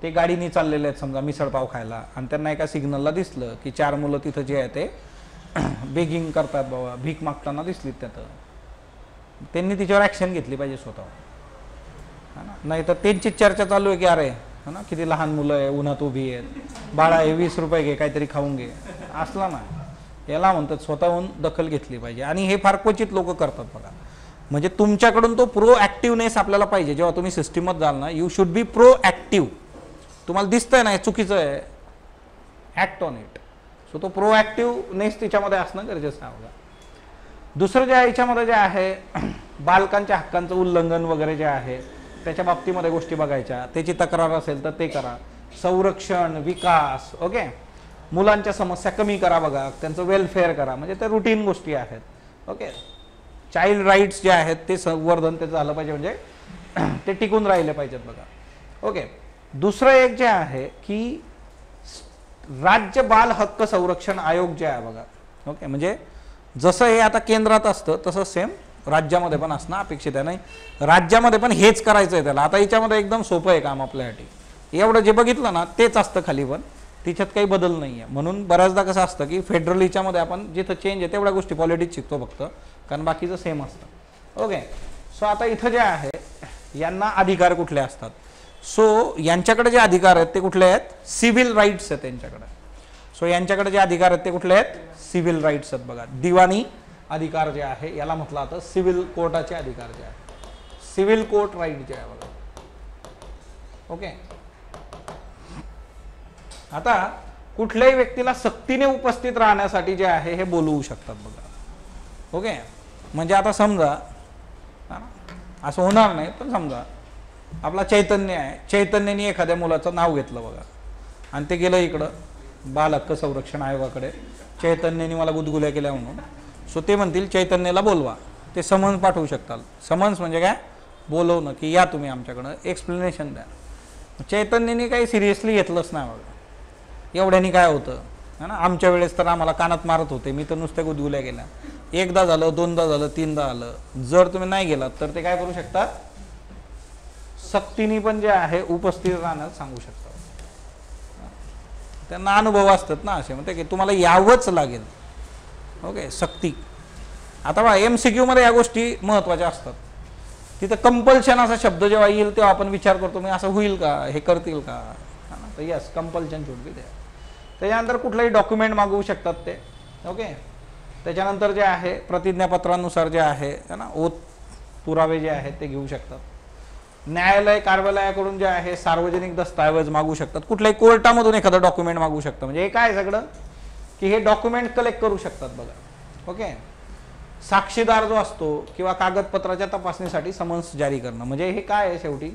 ते गाडीने चाललेले आहेत समजा मिसळपाव खायला, आणि त्यांना एका सिग्नलला दिसलं की 4 मुलं तिथं जे आहे ते बेगिंग करतात बाबा, भीक मागताना दिसलीत त्यात, त्यांनी तिच्यावर ॲक्शन घेतली पाहिजे स्वतः, है ना. नाही तर त्यांची चर्चा चालू आहे की अरे है ना किती लहान मुलं आहे, उन्हात उभी आहेत, बाळा हे 20 रुपये घे काहीतरी खाऊन घे, असला ना, याला म्हणतात स्वतःहून दखल घेतली पाहिजे. आणि हे फार क्वचित लोक करतात बघा. म्हणजे तुमच्याकडून तो प्रोॲक्टिव्हनेस आपल्याला पाहिजे. जेव्हा तुम्ही सिस्टीममध्ये जाल ना, यू शुड बी प्रोॲक्टिव्ह. तुम्हाला दिसतंय ना हे चुकीचं आहे, ॲक्ट ऑन इट. सो तो प्रोॲक्टिव्हनेस तिच्यामध्ये असणं गरजेचं आहे बघा. दुसरं जे आहे याच्यामध्ये जे आहे बालकांच्या हक्कांचं उल्लंघन वगैरे जे आहे त्याच्या बाबतीमध्ये गोष्टी बघायच्या. त्याची तक्रार असेल तर ते करा. संरक्षण, विकास, ओके, मुलांच्या समस्या कमी करा बघा, त्यांचं वेलफेअर करा. म्हणजे ते रुटीन गोष्टी आहेत, ओके. चाइल्ड राईट्स जे आहेत ते संवर्धन त्याचं झालं पाहिजे, म्हणजे ते टिकून राहिले पाहिजेत बघा, ओके. दुसरं एक जे आहे की राज्य बाल हक्क संरक्षण आयोग जे आहे बघा, ओके. म्हणजे जसं हे आता केंद्रात असतं तसं सेम राज्यामध्ये पण असणं अपेक्षित आहे. नाही राज्यामध्ये पण हेच करायचं आहे त्याला. आता याच्यामध्ये एकदम सोपं आहे काम आपल्यासाठी. एवढं जे बघितलं ना तेच असतं खाली, पण तिच्यात काही बदल नाही आहे. म्हणून बऱ्याचदा कसं असतं की फेडरल याच्यामध्ये आपण जिथं चेंज आहे तेवढ्या गोष्टी पॉलिटिक्स शिकतो फक्त, कारण बाकीचं सेम असतं, ओके. सो आता इथं जे आहे यांना अधिकार कुठले असतात. सो यांच्याकडे जे अधिकार आहेत ते कुठले आहेत, सिव्हिल राईट्स आहेत त्यांच्याकडे. सो यांच्याकडे जे अधिकार आहेत ते कुठले आहेत, सिव्हिल राईट्स आहेत बघा. दिवाणी अधिकार जे आहे याला म्हटलं जातं सिव्हिल कोर्टाचे अधिकार जे आहे, सिव्हिल कोर्ट राईट जे आहे बघा, ओके. आता कुठल्याही व्यक्तीला सक्तीने उपस्थित राहण्यासाठी जे आहे हे बोलवू शकतात बघा, ओके. म्हणजे आता समजा असं होणार नाही, पण समजा आपला चैतन्य आहे, चैतन्याने एखाद्या मुलाचं नाव घेतलं बघा आणि ते गेलं इकडं बाल हक्क संरक्षण आयोगाकडे, चैतन्याने मला गुदगुल्या केल्या म्हणून. सो ते म्हणतील चैतन्याला बोलवा, ते समन्स पाठवू शकतात. समन्स म्हणजे काय, बोलवणं की या तुम्ही आमच्याकडं, एक्सप्लेनेशन द्या. चैतन्यनी काही सिरियसली घेतलंच नाही बघा, एवढ्यानी काय होतं है ना. आमच्या वेळेस तर आम्हाला कानात मारत होते, मी तर नुसत्या गुदगुल्या गेल्या, एकदा झालं, दोनदा झालं, तीनदा आलं. जर तुम्ही नाही गेलात तर ते काय करू शकतात, सक्तीने पण जे आहे उपस्थित राहण्यास सांगू शकतात. त्यांना अनुभव असतात ना असे, म्हणते की तुम्हाला यावंच लागेल. ओके, सक्ती. आता बघा MCQ मध्ये या गोष्टी महत्त्वाच्या असतात. तिथं कंपल्शन असा शब्द जेव्हा येईल तेव्हा आपण विचार करतो मी असं होईल का, हे करतील का, तर yes, compulsion should be there. त्याच्यानंतर कुठलंही डॉक्युमेंट मागवू शकतात ते. ओके, त्याच्यानंतर जे आहे प्रतिज्ञापत्रानुसार जे आहे ना, ओत पुरावे जे आहेत ते घेऊ शकतात. न्यायालय कार्यालयाकडून जे आहे सार्वजनिक दस्तऐवज मागू शकतात. कुठल्याही कोर्टामधून एखादं डॉक्युमेंट मागू शकतं. म्हणजे हे काय सगळं की हे डॉक्युमेंट कलेक्ट करू शकतात बघा. ओके, साक्षीदार जो असतो किंवा कागदपत्राच्या तपासणीसाठी समन्स जारी करणं, म्हणजे हे काय आहे, शेवटी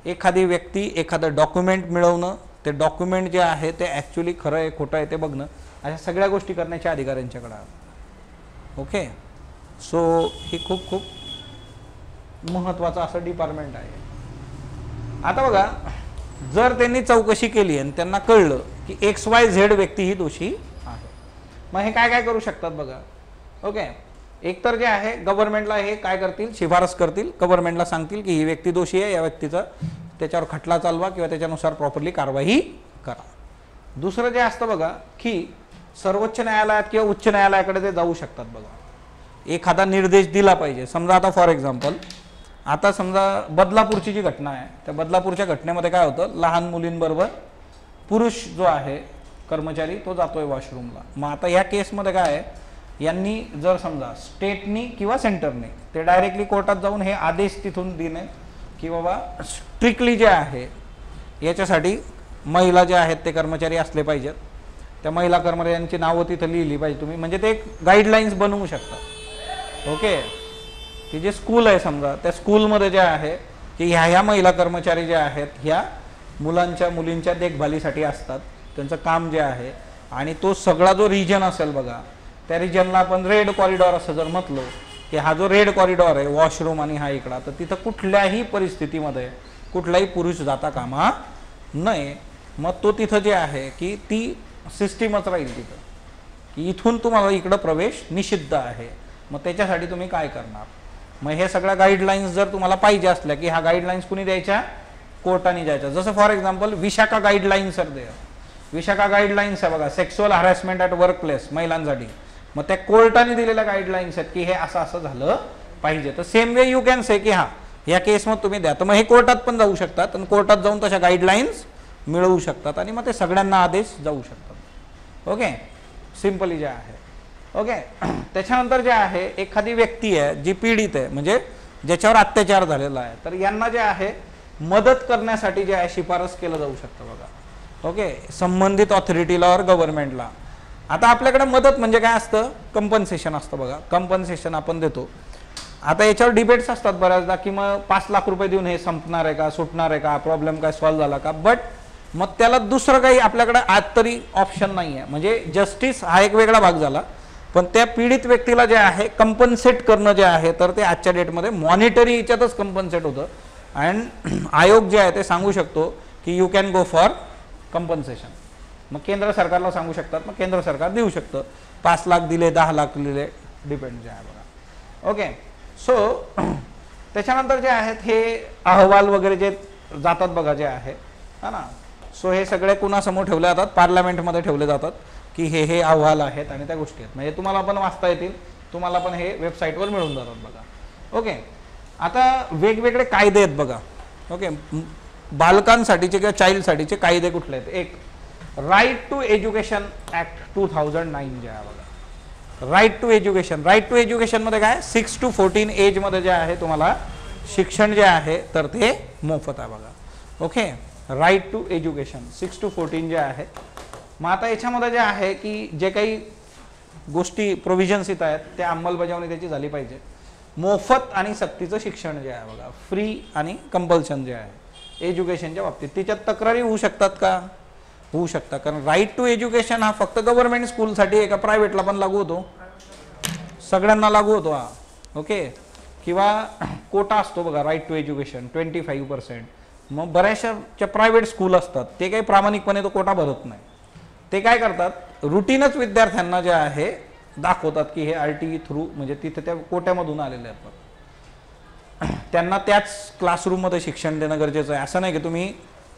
एखादी व्यक्ती एखादं डॉक्युमेंट मिळवणं, ते डॉक्युमेंट जे आहे ते ॲक्च्युली खरं आहे खोटं आहे ते बघणं, अशा सगळ्या गोष्टी करण्याच्या अधिकाऱ्यांच्याकडे आहे. ओके, सो ही खूप खूप महत्त्वाचं असं डिपार्टमेंट आहे. आता बघा, जर त्यांनी चौकशी केली आणि त्यांना कळलं की XYZ व्यक्ती ही दोषी आहे, मग हे काय काय करू शकतात बघा. ओके, एकतर जे आहे गव्हर्नमेंटला हे काय करतील, शिफारस करतील, गव्हर्नमेंटला सांगतील की ही व्यक्ती दोषी आहे, या व्यक्तीचा त्याच्यावर खटला चालवा किंवा त्याच्यानुसार प्रॉपरली कारवाई करा. दुसरं जे असतं बघा की सर्वोच्च न्यायालयात किंवा उच्च न्यायालयाकडे ते जाऊ शकतात बघा. एखादा निर्देश दिला पाहिजे. समजा आता फॉर एक्झाम्पल, आता समजा बदलापूरची जी घटना आहे, त्या बदलापूरच्या घटनेमध्ये काय होतं, लहान मुलींबरोबर पुरुष जो आहे कर्मचारी तो जातोय वॉशरूमला. मग आता या केसमध्ये काय आहे, यांनी जर समजा स्टेटनी किंवा सेंटरने ते डायरेक्टली कोर्टात जाऊन हे आदेश तिथून देणे की बाबा स्ट्रिक्टली जे आहे याच्यासाठी महिला जे आहेत ते कर्मचारी असले पाहिजेत, त्या महिला कर्मचाऱ्यांची नावं तिथं लिहिली पाहिजे तुम्ही, म्हणजे ते एक गाईडलाईन्स बनवू शकता. ओके, की जे स्कूल आहे समजा, त्या स्कूलमध्ये जे आहे की ह्या महिला कर्मचारी जे आहेत ह्या मुलींच्या देखभालीसाठी असतात, त्यांचं काम जे आहे, आणि तो सगळा जो रिजन असेल बघा, त्या रिजनला आपण रेड कॉरिडॉर असं जर म्हटलं की हा जो रेड कॉरिडॉर आहे वॉशरूम आणि हा इकडा, तर तिथं कुठल्याही परिस्थितीमध्ये कुठलाही पुरुष जाता कामा नये. मग तो तिथं जे आहे की ती सिस्टीमच राहील तिथं की इथून तुम्हाला इकडं प्रवेश निषिद्ध आहे. मग त्याच्यासाठी तुम्ही काय करणार. मग हे सगळ्या गाईडलाईन्स जर तुम्हाला पाहिजे असल्या की ह्या गाईडलाईन्स कुणी द्यायच्या, कोर्टाने द्यायच्या. जसं for example Vishakha guidelines sir द्या, विशाखा गाईडलाईन्स आहे बघा, sexual harassment at work place महिलांसाठी. मग त्या कोर्टाने दिलेल्या गाईडलाईन्स आहेत की हे असं असं झालं पाहिजे. तर सेम वे यू कॅन से की हा या केसमध्ये तुम्ही द्या. तर मग हे कोर्टात पण जाऊ शकतात आणि कोर्टात जाऊन तशा गाईडलाईन्स मिळवू शकतात आणि मग ते सगळ्यांना आदेश जाऊ शकतात. ओके, सिम्पली जे आहे. ओके, त्याच्यानंतर जे आहे एखादी व्यक्ती आहे जी पीडित आहे, म्हणजे ज्याच्यावर अत्याचार झालेला आहे, तर यांना जे आहे मदत करण्यासाठी जे आहे शिफारस केलं जाऊ शकतं बघा. ओके, संबंधित ऑथॉरिटीला और गव्हर्नमेंटला. आता आपल्याकडे मदत म्हणजे काय असतं, कंपन्सेशन असतं बघा. कंपन्सेशन आपण देतो. आता याच्यावर डिबेट्स असतात बऱ्याचदा की मग 5 लाख रुपये देऊन हे संपणार आहे का, सुटणार आहे का, प्रॉब्लेम काय सॉल्व्ह झाला का. बट मग त्याला दुसरं काही आपल्याकडे आज तरी ऑप्शन नाही आहे. म्हणजे जस्टिस हा एक वेगळा भाग झाला, पण त्या पीडित व्यक्तीला जे आहे कंपन्सेट करणं जे आहे तर ते आजच्या डेटमध्ये मॉनिटरी याच्यातच कंपन्सेट होतं. अँड आयोग जे आहे ते सांगू शकतो की you can go for compensation. मग केंद्र सरकारला सांगू शकतात, मग केंद्र सरकार देऊ शकतं. 5 लाख दिले, 10 लाख दिले, डिपेंड जे आहे बघा. ओके, सो त्याच्यानंतर जे आहेत हे अहवाल वगैरे जे जातात बघा जे आहे हा ना. सो हे सगळे कुणासमोर ठेवले जातात, पार्लमेंटमध्ये ठेवले जातात की हे अहवाल आहेत आणि त्या गोष्टी आहेत. म्हणजे तुम्हाला पण वाचता येतील, तुम्हाला पण हे वेबसाईटवर मिळून जातात बघा. ओके, आता वेगवेगळे कायदे आहेत बघा. ओके, बालकांसाठीचे किंवा चाइल्डसाठीचे कायदे कुठले आहेत. एक राईट टू एज्युकेशन ॲक्ट 2009 जे आहे बघा. Right to education. Right to एज्युकेशनमध्ये काय 6 to 14 एजमध्ये जे आहे तुम्हाला शिक्षण जे आहे तर ते मोफत आहे बघा. Okay, right to education 6 to 14 जे आहे. मग आता याच्यामध्ये जे आहे की जे काही गोष्टी प्रोव्हिजन्स येत आहेत त्या अंमलबजावणी त्याची झाली पाहिजे. मोफत आणि सक्तीचं शिक्षण जे आहे बघा, फ्री आणि कंपल्शन जे आहे एज्युकेशनच्या बाबतीत, तिच्यात तक्रारी होऊ शकतात का, होऊ शकतात. कारण राईट टू एज्युकेशन हा फक्त गव्हर्नमेंट स्कूलसाठी आहे का प्रायव्हेटला पण लागू होतो, सगळ्यांना लागू होतो हा. ओके, किंवा कोटा असतो बघा, राईट टू एज्युकेशन 25%. मग बऱ्याचशा प्रायव्हेट स्कूल असतात ते काही प्रामाणिकपणे तो कोटा भरत नाही. ते काय करतात, रुटीनच विद्यार्थ्यांना जे आहे दाखवतात की हे RTE थ्रू, म्हणजे तिथे त्या कोट्यामधून आलेले आहेत, त्यांना त्याच क्लासरूममध्ये शिक्षण देणं गरजेचं आहे. असं नाही की तुम्ही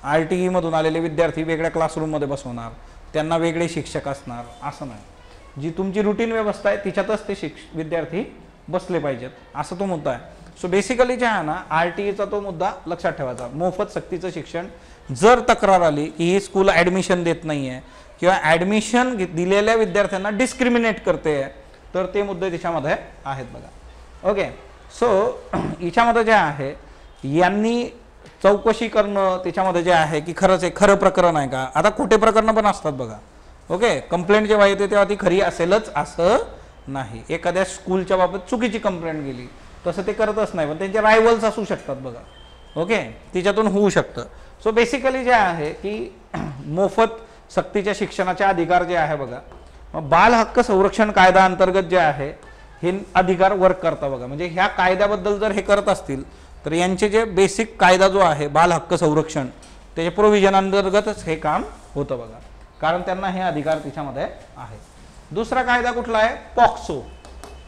RTE मधून आलेले विद्यार्थी वेगळ्या क्लासरूममध्ये बसवणार, त्यांना वेगळे शिक्षक असणार, असं नाही. जी तुमची रुटीन व्यवस्था आहे तिच्यातच ते विद्यार्थी बसले पाहिजेत, असं तो मुद्दा आहे. सो बेसिकली जे आहे ना, RTEचा तो मुद्दा लक्षात ठेवायचा. मोफत सक्तीचं शिक्षण, जर तक्रार आली की ही स्कूल ॲडमिशन देत नाही आहे किंवा ॲडमिशन दिलेल्या विद्यार्थ्यांना डिस्क्रिमिनेट करते, तर ते मुद्दे त्याच्यामध्ये आहेत बघा. ओके, सो याच्यामध्ये जे आहे यांनी चौकशी करणं, त्याच्यामध्ये जे आहे की खरंच हे खरं प्रकरण आहे का. आता खोटे प्रकरणं पण असतात बघा. ओके, कंप्लेंट जेव्हा येते तेव्हा ती खरी असेलच असं नाही. एखाद्या स्कूलच्या बाबत चुकीची कंप्लेंट गेली तसं ते करतच नाही, पण त्यांचे रायव्हल्स असू शकतात बघा. ओके, तिच्यातून होऊ शकतं. सो बेसिकली जे आहे की मोफत सक्तीच्या शिक्षणाचे अधिकार जे आहे बघा, मग बाल हक्क संरक्षण कायदा अंतर्गत जे आहे हे अधिकार वर्क करता बघा. म्हणजे ह्या कायद्याबद्दल जर हे करत असतील तर यांचे जे बेसिक कायदा जो आहे बाल हक्क संरक्षण, त्याच्या प्रोव्हिजन अंतर्गतच हे काम होतं बघा, कारण त्यांना हे अधिकार तिच्यामध्ये आहे. दुसरा कायदा कुठला आहे, पॉक्सो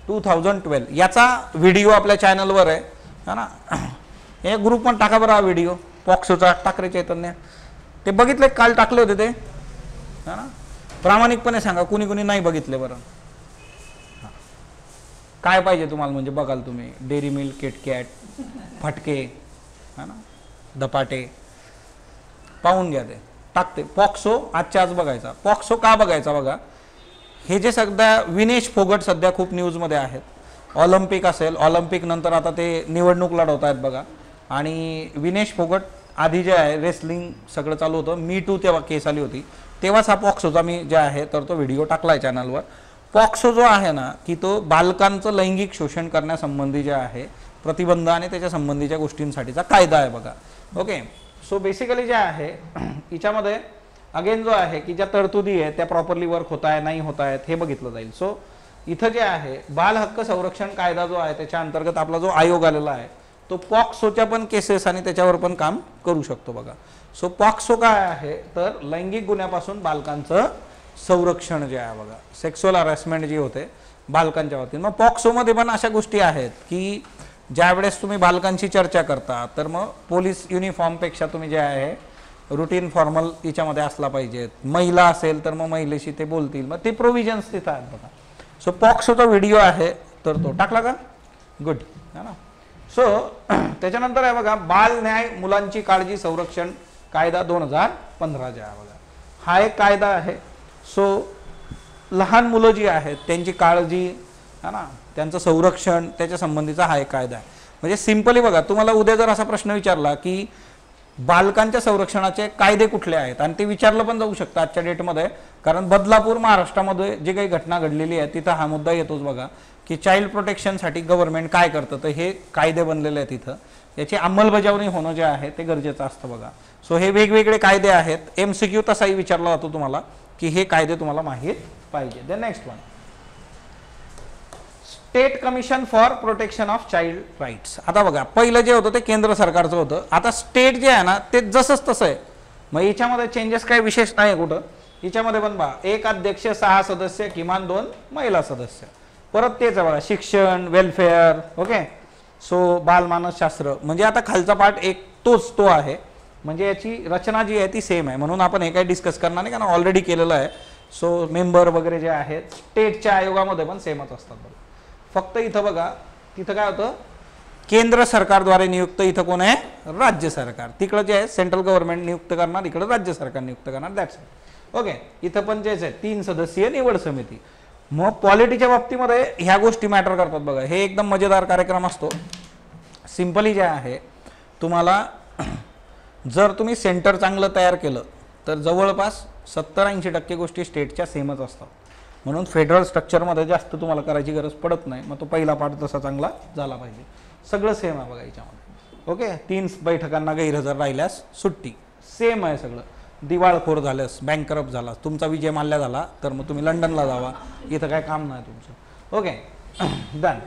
2012. याचा व्हिडिओ आपल्या चॅनलवर आहे ना, हे ग्रुप पण टाका बरं. हा व्हिडिओ पॉक्सोचा ठाकरे चैतन्य, ते बघितले, काल टाकले होते ते ना. प्रामाणिकपणे सांगा कुणी कुणी नाही बघितले बरं. काय पाहिजे तुम्हाला, म्हणजे बघाल तुम्ही डेअरी मिल्क, किटकॅट, फटके है ना, धपाटे, पाहून घ्या. ते टाकते पॉक्सो, आजच्या आज बघायचा. पॉक्सो का बघायचा बघा, हे जे सध्या विनेश फोगट सध्या खूप न्यूजमध्ये आहेत. ऑलिम्पिक असेल, ऑलिम्पिक नंतर आता ते निवडणूक लढवत आहेत बघा. आणि विनेश फोगट आधी जे आहे रेसलिंग सगळं चालू होतं, मी टू तेव्हा केस आली होती, तेव्हाच हा पॉक्सोचा मी जे आहे तर तो व्हिडिओ टाकलाय चॅनलवर. पॉक्सो जो आहे ना की तो बालकांचं लैंगिक शोषण करण्यासंबंधी जे आहे प्रतिबंध आणि त्याच्या संबंधीच्या गोष्टींसाठीचा कायदा आहे बघा. ओके, सो बेसिकली जे आहे याच्यामध्ये अगेन जो आहे की ज्या तरतुदी आहे त्या प्रॉपरली वर्क होत आहे नाही होत आहेत हे बघितलं जाईल. सो इथं जे आहे बाल हक्क संरक्षण कायदा जो आहे त्याच्या अंतर्गत आपला जो आयोग आलेला आहे तो पॉक्सोच्या पण केसेस आणि त्याच्यावर पण काम करू शकतो बघा. सो पॉक्सो काय आहे तर लैंगिक गुन्ह्यापासून बालकांचं संरक्षण जे आहे बघा, सेक्सुअल हॅरॅसमेंट जी होते बालकांच्या बाबतीत. मग पॉक्सोमध्ये पण अशा गोष्टी आहेत की ज्यावेळेस तुम्ही बालकांची चर्चा करता तर मग पोलीस युनिफॉर्मपेक्षा तुम्ही जे आहे रुटीन फॉर्मल याच्यामध्ये असला पाहिजेत. महिला असेल तर मग महिलेशी ते बोलतील, मग ते प्रोव्हिजन्स तिथं आहेत बघा. सो पॉक्सोचा व्हिडिओ आहे तर तो टाकला का, गुड है ना. सो त्याच्यानंतर आहे बघा बाल न्याय मुलांची काळजी संरक्षण कायदा 2015 जे आहे बघा, हा एक कायदा आहे. सो लहान मुलं जी आहेत त्यांची काळजी है ना, त्यांचं संरक्षण त्याच्या संबंधीचा हा एक कायदा आहे. म्हणजे सिंपली बघा, तुम्हाला उद्या जर असा प्रश्न विचारला की बालकांच्या संरक्षणाचे कायदे कुठले आहेत, आणि ते विचारलं पण जाऊ शकतं आजच्या डेटमध्ये, कारण बदलापूर महाराष्ट्रामध्ये जे काही घटना घडलेली आहे तिथं हा मुद्दा येतोच बघा की चाइल्ड प्रोटेक्शनसाठी गव्हर्नमेंट काय करतं, तर हे कायदे बनलेले आहेत इथं, याची अंमलबजावणी होणं जे आहे ते गरजेचं असतं बघा. सो हे वेगवेगळे कायदे आहेत. MCQ तसाही विचारला जातो तुम्हाला की हे कायदे तुम्हाला माहीत पाहिजे. The next one, state commission for protection of child rights. आता बघा पहिलं जे होतं ते केंद्र सरकारचं होतं, आता स्टेट जे आहे ना ते जसंच तसं आहे. मग याच्यामध्ये चेंजेस काय विशेष नाही कुठं. याच्यामध्ये पण बघा 1 अध्यक्ष 6 सदस्य किमान 2 महिला सदस्य. परत तेच आहे बघा शिक्षण, वेलफेअर. ओके, सो बालमानसशास्त्र, म्हणजे आता खालचा पार्ट एक तोच तो आहे, म्हणजे याची रचना जी आहे ती सेम आहे. म्हणून आपण हे काही डिस्कस करणार नाही कारण ऑलरेडी केलेलं आहे. सो मेंबर वगैरे जे आहेत स्टेटच्या आयोगामध्ये पण सेमच असतात बघा. फक्त इथं बघा तिथं काय होतं, केंद्र सरकारद्वारे नियुक्त, इथं कोण आहे राज्य सरकार. तिकडं जे आहे सेंट्रल गव्हर्नमेंट नियुक्त करणार, इकडं राज्य सरकार नियुक्त करणार, दॅट्स इट. ओके, इथं पण जेच आहे 3 सदस्यीय निवड समिती. मग पॉलिटीच्या बाबतीमध्ये ह्या गोष्टी मॅटर करतात बघा. हे एकदम मजेदार कार्यक्रम असतो. सिंपली जे आहे तुम्हाला जर तुम्ही सेंटर चांगलं तयार केलं तर जवळपास 70-80% गोष्टी स्टेटच्या सेमच असतात. म्हणून फेडरल स्ट्रक्चरमध्ये जास्त तुम्हाला करायची गरज पडत नाही. मग तो पहिला पार्ट तसा चांगला झाला पाहिजे. सगळं सेम आहे बघा याच्यामध्ये. ओके, 3 बैठकांना गैरहजर राहिल्यास सुट्टी, सेम आहे सगळं. दिवाळखोर झाल्यास, बँकरप्ट झाला, तुमचा विजय माल्या झाला तर मग तुम्ही लंडनला जावा, इथं काय काम नाही तुमचं. Okay, done.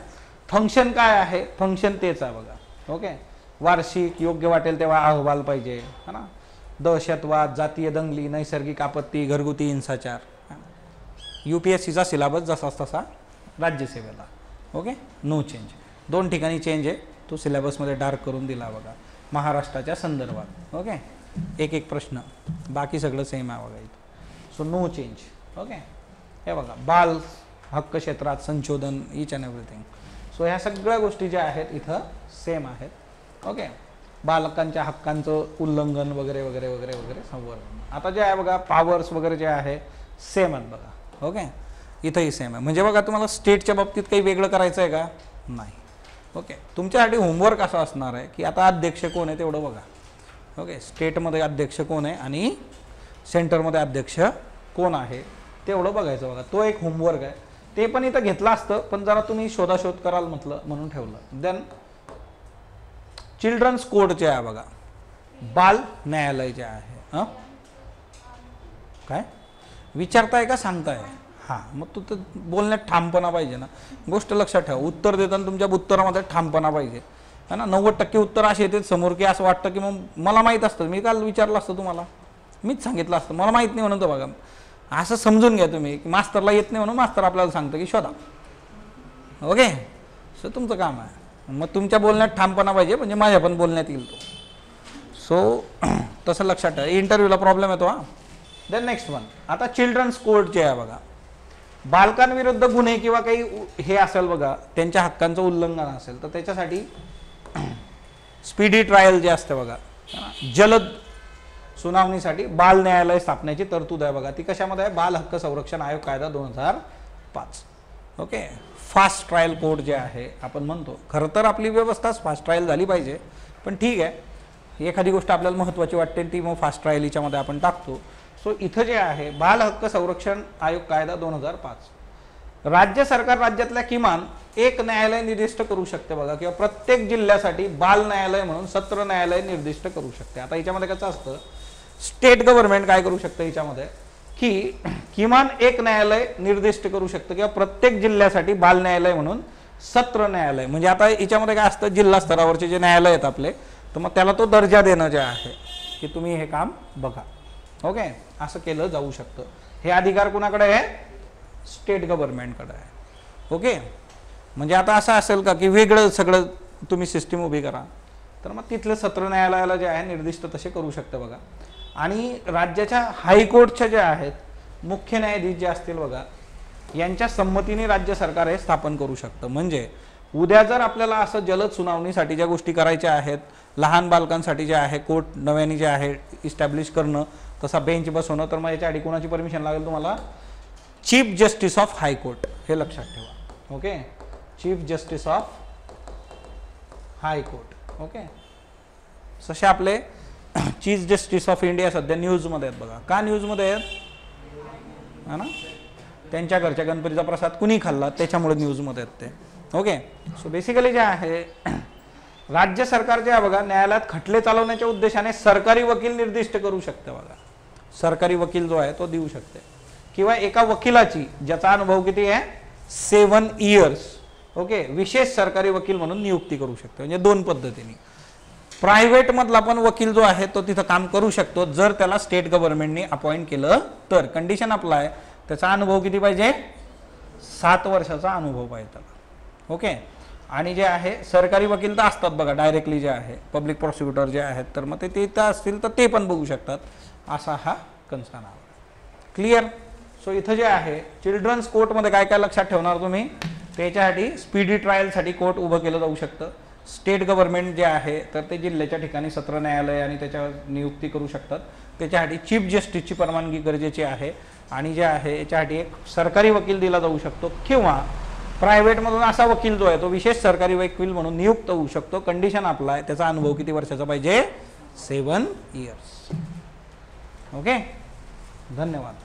फंक्शन काय आहे, फंक्शन तेच आहे बघा. ओके, वार्षिक, योग्य वाटेल तेव्हा अहवाल पाहिजे, है ना, दहशतवाद, जातीय दंगली, नैसर्गिक आपत्ती, घरगुती हिंसाचार. UPSCचा सिलेबस जसाच तसा राज्यसेवेला. Okay, no change. 2 ठिकाणी चेंज आहे, तो सिलेबसमध्ये डार्क करून दिला बघा महाराष्ट्राच्या संदर्भात. ओके, एक प्रश्न, बाकी सगळं सेम आहे बघा इथं. So no change. ओके, हे बघा बाल हक्क क्षेत्रात संशोधन, ईच अँड एव्हरीथिंग. सो ह्या सगळ्या गोष्टी ज्या आहेत इथं सेम आहेत. ओके, बालकांच्या हक्कांचं उल्लंघन वगैरे वगैरे वगैरे वगैरे संवर्धन. आता जे आहे बघा पॉवर्स वगैरे जे आहे सेम आहेत बघा. ओके, इथंही सेम आहे. म्हणजे बघा तुम्हाला स्टेटच्या बाबतीत काही वेगळं करायचं आहे का, नाही. ओके, तुमच्यासाठी होमवर्क असं असणार आहे की आता अध्यक्ष कोण आहे तेवढं बघा. ओके, स्टेटमध्ये अध्यक्ष कोण आहे आणि सेंटरमध्ये अध्यक्ष कोण आहे तेवढं बघायचं बघा. तो एक होमवर्क आहे. ते पण इथं घेतलं असतं, पण जरा तुम्ही शोधाशोध कराल म्हटलं म्हणून ठेवलं. देन चिल्ड्रन्स कोर्ट जे आहे बघा, बाल न्यायालय जे आहे. हां, काय विचारताय का सांगताय? हां, मग तू तर बोलण्यात ठामपणा पाहिजे ना. गोष्ट लक्षात ठेवा, उत्तर देताना तुमच्या उत्तरामध्ये ठामपणा पाहिजे, है ना. 90% उत्तर असे येतात समोर की असं वाटतं की मग मला माहीत असतं, मी काल विचारलं असतं तुम्हाला, मीच सांगितलं असतं, मला माहीत नाही म्हणून. तर बघा असं समजून घ्या तुम्ही की मास्तरला येत नाही म्हणून मास्तर आपल्याला सांगतं की शोधा. ओके, सो तुमचं काम आहे. मग तुमच्या बोलण्यात ठामपणा पाहिजे, म्हणजे माझ्या पण बोलण्यात येईल तो. सो तसं लक्षात ठेवा, इंटरव्ह्यूला प्रॉब्लेम येतो. हां, देन नेक्स्ट वन. आता चिल्ड्रन्स कोर्ट जे आहे बघा, बालकांविरुद्ध गुन्हे किंवा काही हे असेल बघा, त्यांच्या हक्कांचं उल्लंघन असेल तर त्याच्यासाठी स्पीडी ट्रायल जे असते बघा, जलद सुनावणीसाठी बाल न्यायालय स्थापनेची तरतूद आहे बघा. ती कशामध्ये आहे, बाल हक्क संरक्षण आयोग कायदा 2005. ओके, फास्ट ट्रायल कोर्ट जे आहे आपण म्हणतो, खरं तर आपली व्यवस्थाच फास्ट ट्रायल झाली पाहिजे, पण ठीक आहे, एखादी गोष्ट आपल्याला महत्त्वाची वाटते ती मग फास्ट ट्रायल हिच्यामध्ये आपण टाकतो. सो इथं जे आहे बाल हक्क संरक्षण आयोग कायदा 2005, राज्य सरकार राज्यातल्या किमान एक न्यायालय निर्दिष्ट करू शकते बघा, किंवा प्रत्येक जिल्ह्यासाठी बाल न्यायालय म्हणून सत्र न्यायालय निर्दिष्ट करू शकते. आता याच्यामध्ये कसं असतं, स्टेट गव्हर्नमेंट काय करू शकतं याच्यामध्ये की किमान एक न्यायालय निर्दिष्ट करू शकतं, किंवा प्रत्येक जिल्ह्यासाठी बाल न्यायालय म्हणून सत्र न्यायालय. म्हणजे आता याच्यामध्ये काय असतं, जिल्हा स्तरावरचे जे न्यायालय आहेत आपले, तर मग त्याला तो दर्जा देणं जे आहे की तुम्ही हे काम बघा. ओके, असं केलं जाऊ शकतं. हे अधिकार कुणाकडे आहे, स्टेट गव्हर्नमेंटकडे आहे. ओके, म्हणजे आता असं असेल का की वेगळं सगळं तुम्ही सिस्टीम उभी करा, तर मग तिथलं सत्र न्यायालयाला जे आहे निर्दिष्ट तसे करू शकतं बघा. आणि राज्याच्या हायकोर्टच्या ज्या आहेत मुख्य न्यायाधीश जे असतील बघा, यांच्या संमतीने राज्य सरकार हे स्थापन करू शकतं. म्हणजे उद्या जर आपल्याला असं जलद सुनावणीसाठी ज्या गोष्टी करायच्या आहेत, लहान बालकांसाठी जे आहे कोर्ट नव्याने जे आहे इस्टॅब्लिश करणं, तसा बेंच बसवणं, तर मग याच्या आधी कोणाची परमिशन लागेल तुम्हाला, चीफ जस्टिस ऑफ हायकोर्ट. हे लक्षात ठेवा. Okay, chief justice of high court. Okay, जसे आपले चीफ जस्टिस ऑफ इंडिया सध्या न्यूजमध्ये आहेत बघा. का न्यूजमध्ये आहेत, है ना, त्यांच्या घरच्या गणपतीचा प्रसाद कुणी खाल्ला त्याच्यामुळे न्यूजमध्ये आहेत ते. ओके, सो बेसिकली जे आहे राज्य सरकार जे आहे बघा, न्यायालयात खटले चालवण्याच्या उद्देशाने सरकारी वकील निर्दिष्ट करू शकते बघा. सरकारी वकील जो आहे तो देऊ शकते, किंवा एका वकिलाची ज्याचा अनुभव किती आहे 7 इयर्स, ओके, विशेष सरकारी वकील म्हणून नियुक्ती करू शकते. म्हणजे 2 पद्धतीने. प्रायव्हेट मधला पण वकील जो आहे तो तिथं काम करू शकतो जर त्याला स्टेट गव्हर्नमेंटने अपॉइंट केलं तर. कंडिशन अप्लाय, त्याचा अनुभव किती पाहिजे, 7 वर्षाचा अनुभव पाहिजे त्याला. ओके, आणि जे आहे सरकारी वकील तर असतात बघा डायरेक्टली जे आहे पब्लिक प्रॉसिक्युटर जे आहेत, तर मग ते असतील तर ते पण बघू शकतात. असा हा कन्सर्न आहे. क्लिअर. सो इथं जे आहे चिल्ड्रन्स कोर्टमध्ये काय काय लक्षात ठेवणार तुम्ही, त्याच्यासाठी स्पीडी ट्रायलसाठी कोर्ट उभं केलं जाऊ शकतं. स्टेट गव्हर्नमेंट जे आहे तर ते जिल्ह्याच्या ठिकाणी सत्र न्यायालय आणि त्याच्यावर नियुक्ती करू शकतात. त्याच्यासाठी चीफ जस्टिसची परवानगी गरजेची आहे. आणि जे आहे याच्यासाठी एक सरकारी वकील दिला जाऊ शकतो, किंवा प्रायव्हेटमधून असा वकील जो आहे तो विशेष सरकारी वकील म्हणून नियुक्त होऊ शकतो. कंडिशन अप्लाय, त्याचा अनुभव किती वर्षाचा पाहिजे, 7 इयर्स. ओके, धन्यवाद.